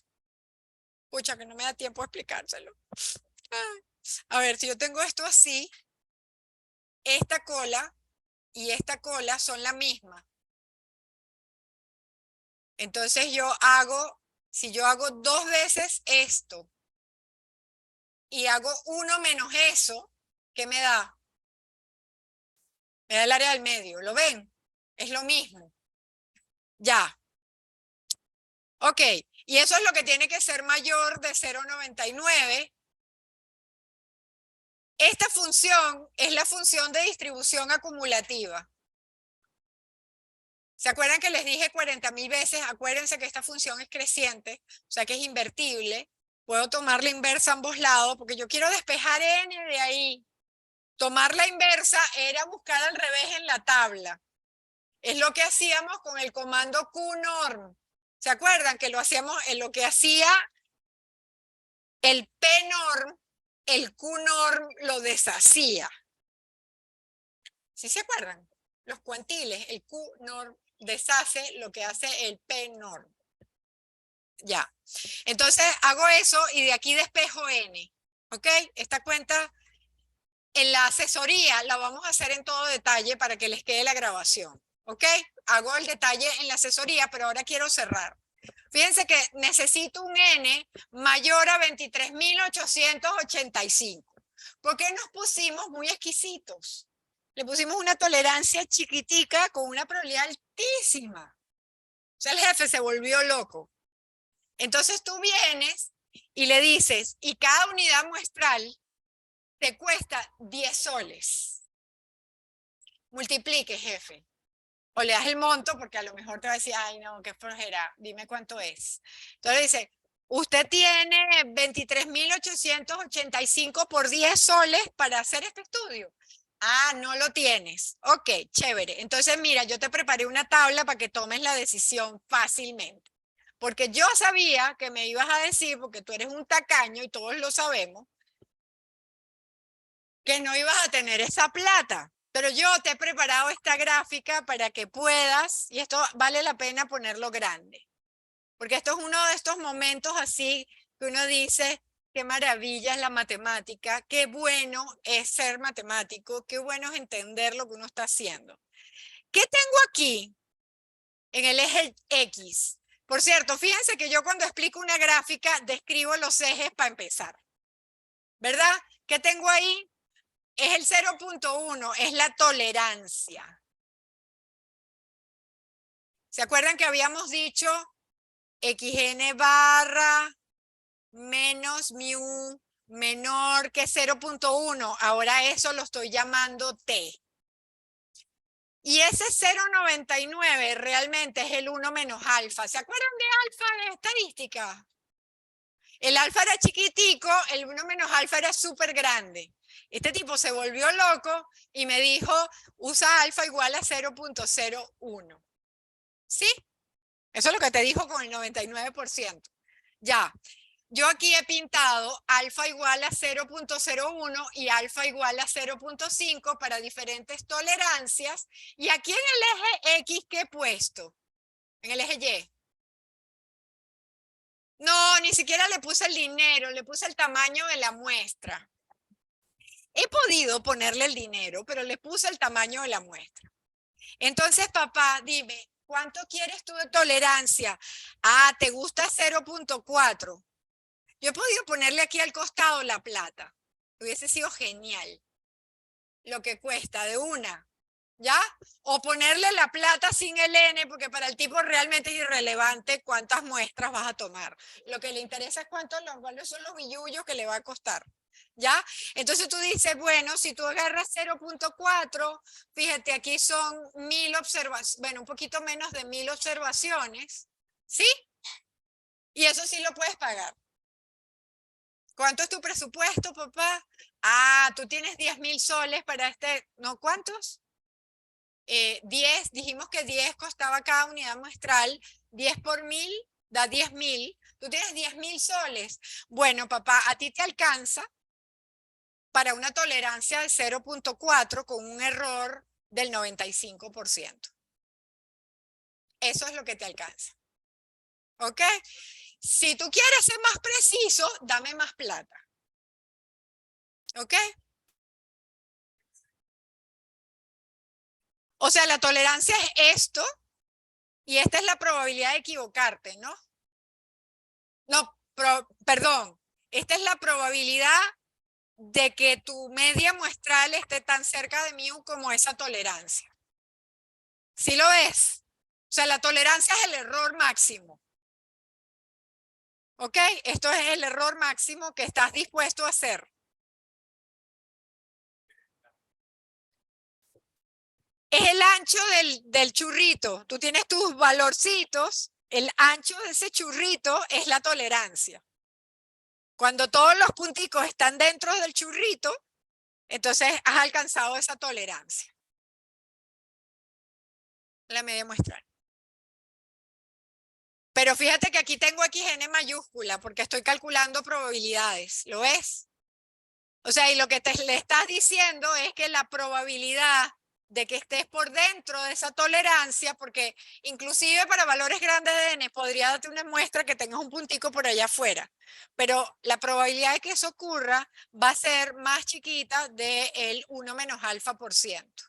Pucha, que no me da tiempo a explicárselo. A ver, si yo tengo esto así, esta cola y esta cola son la misma. Entonces si yo hago 2 veces esto y hago 1 menos eso, ¿qué me da? Me da el área del medio. ¿Lo ven? Es lo mismo. Ya. Ok. Y eso es lo que tiene que ser mayor de 0,99. Esta función es la función de distribución acumulativa. ¿Se acuerdan que les dije 40.000 veces? Acuérdense que esta función es creciente, o sea que es invertible. Puedo tomar la inversa a ambos lados porque yo quiero despejar n de ahí. Tomar la inversa era buscar al revés en la tabla. Es lo que hacíamos con el comando qnorm. ¿Se acuerdan que lo hacíamos en lo que hacía el pnorm? el Q-norm lo deshacía. ¿Sí se acuerdan? Los cuantiles, el Q-norm deshace lo que hace el P-norm. Ya. Entonces hago eso y de aquí despejo N. ¿Ok? Esta cuenta en la asesoría la vamos a hacer en todo detalle para que les quede la grabación. ¿Ok? Hago el detalle en la asesoría, pero ahora quiero cerrar. Fíjense que necesito un N mayor a 23.885. ¿Por qué nos pusimos muy exquisitos? Le pusimos una tolerancia chiquitica con una probabilidad altísima. O sea, el jefe se volvió loco. Entonces tú vienes y le dices, y cada unidad muestral te cuesta 10 soles. Multiplique, jefe. O le das el monto, porque a lo mejor te va a decir, ay no, qué flojera, dime cuánto es. Entonces dice, usted tiene 23.885 por 10 soles para hacer este estudio. Ah, no lo tienes. Ok, chévere. Entonces mira, yo te preparé una tabla para que tomes la decisión fácilmente. Porque yo sabía que me ibas a decir, porque tú eres un tacaño y todos lo sabemos, que no ibas a tener esa plata. Pero yo te he preparado esta gráfica para que puedas, y esto vale la pena ponerlo grande, porque esto es uno de estos momentos así que uno dice, qué maravilla es la matemática, qué bueno es ser matemático, qué bueno es entender lo que uno está haciendo. ¿Qué tengo aquí en el eje X? Por cierto, fíjense que yo cuando explico una gráfica describo los ejes para empezar, ¿verdad? ¿Qué tengo ahí? Es el 0.1, es la tolerancia. ¿Se acuerdan que habíamos dicho xn barra menos mu menor que 0.1? Ahora eso lo estoy llamando t. Y ese 0.99 realmente es el 1 menos alfa. ¿Se acuerdan de alfa de estadística? El alfa era chiquitico, el 1 menos alfa era súper grande. Este tipo se volvió loco y me dijo, usa alfa igual a 0.01. ¿Sí? Eso es lo que te dijo con el 99%. Ya, yo aquí he pintado alfa igual a 0.01 y alfa igual a 0.5 para diferentes tolerancias. Y aquí en el eje X, ¿qué he puesto? En el eje Y. No, ni siquiera le puse el dinero, le puse el tamaño de la muestra. He podido ponerle el dinero, pero le puse el tamaño de la muestra. Entonces, papá, dime, ¿cuánto quieres tú de tolerancia? Ah, ¿te gusta 0.4? Yo he podido ponerle aquí al costado la plata. Hubiese sido genial. Lo que cuesta de una, ¿ya? O ponerle la plata sin el N, porque para el tipo realmente es irrelevante cuántas muestras vas a tomar. Lo que le interesa es cuáles son los billullos que le va a costar, ¿ya? Entonces tú dices, bueno, si tú agarras 0.4, fíjate, aquí son 1000 observaciones, bueno, un poquito menos de 1000 observaciones, ¿sí? Y eso sí lo puedes pagar. ¿Cuánto es tu presupuesto, papá? Ah, tú tienes 10.000 soles para este, ¿no? ¿Cuántos? 10, dijimos que 10 costaba cada unidad muestral, 10 por 1000 da 10.000, tú tienes 10.000 soles. Bueno, papá, a ti te alcanza para una tolerancia de 0.4 con un error del 95%. Eso es lo que te alcanza. ¿Ok? Si tú quieres ser más preciso, dame más plata. ¿Ok? O sea, la tolerancia es esto y esta es la probabilidad de equivocarte, ¿no? No, perdón. Esta es la probabilidad de que tu media muestral esté tan cerca de mu como esa tolerancia. ¿Sí lo ves? O sea, la tolerancia es el error máximo. ¿Ok? Esto es el error máximo que estás dispuesto a hacer. Es el ancho del churrito. Tú tienes tus valorcitos. El ancho de ese churrito es la tolerancia. Cuando todos los punticos están dentro del churrito, entonces has alcanzado esa tolerancia. La media muestral. Pero fíjate que aquí tengo xn mayúscula porque estoy calculando probabilidades. ¿Lo ves? O sea, y lo que le estás diciendo es que la probabilidad de que estés por dentro de esa tolerancia, porque inclusive para valores grandes de n podría darte una muestra que tengas un puntico por allá afuera, pero la probabilidad de que eso ocurra va a ser más chiquita del 1 menos alfa por ciento.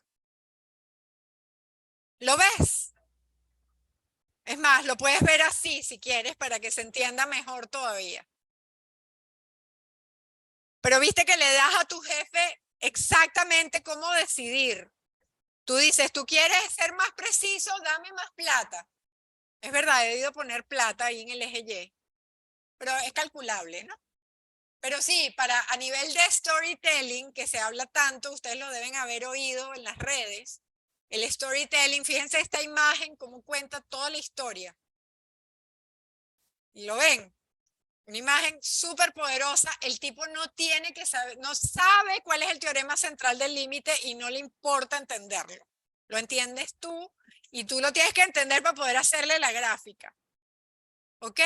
¿Lo ves? Es más, lo puedes ver así si quieres para que se entienda mejor todavía. Pero viste que le das a tu jefe exactamente cómo decidir. Tú dices, ¿tú quieres ser más preciso? Dame más plata. Es verdad, he debido poner plata ahí en el eje Y, pero es calculable, ¿no? Pero sí, a nivel de storytelling, que se habla tanto, ustedes lo deben haber oído en las redes, el storytelling, fíjense esta imagen, cómo cuenta toda la historia. ¿Y lo ven? Una imagen súper poderosa, el tipo no tiene que saber, no sabe cuál es el teorema central del límite y no le importa entenderlo. Lo entiendes tú y tú lo tienes que entender para poder hacerle la gráfica. ¿Ok?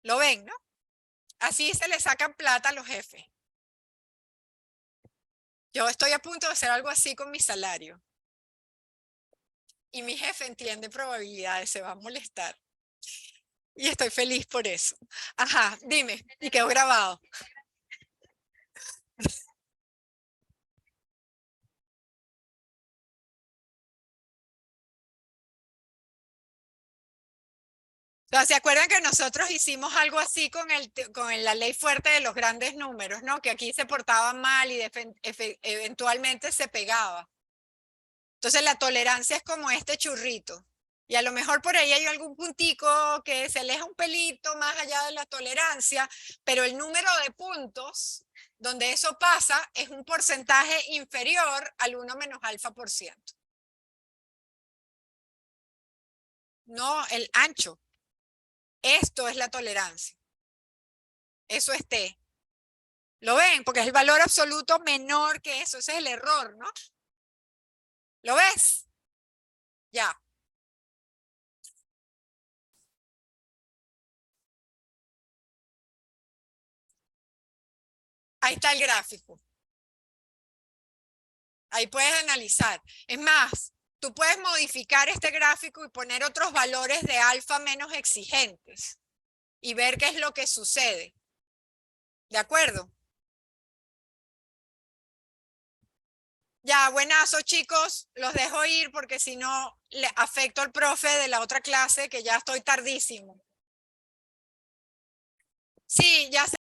¿Lo ven, no? Así se le sacan plata a los jefes. Yo estoy a punto de hacer algo así con mi salario. Y mi jefe entiende probabilidades, se va a molestar. Y estoy feliz por eso. Ajá, dime, y quedó grabado. O sea, ¿se acuerdan que nosotros hicimos algo así con la ley fuerte de los grandes números, ¿no? Que aquí se portaba mal y eventualmente se pegaba. Entonces la tolerancia es como este churrito. Y a lo mejor por ahí hay algún puntico que se aleja un pelito más allá de la tolerancia, pero el número de puntos donde eso pasa es un porcentaje inferior al 1 menos alfa por ciento. No, el ancho. Esto es la tolerancia. Eso es T. ¿Lo ven? Porque es el valor absoluto menor que eso. Ese es el error, ¿no? ¿Lo ves? Ya. Ahí está el gráfico. Ahí puedes analizar. Es más, tú puedes modificar este gráfico y poner otros valores de alfa menos exigentes y ver qué es lo que sucede. ¿De acuerdo? Ya, buenazo, chicos. Los dejo ir porque si no le afecto al profe de la otra clase que ya estoy tardísimo. Sí, ya sé.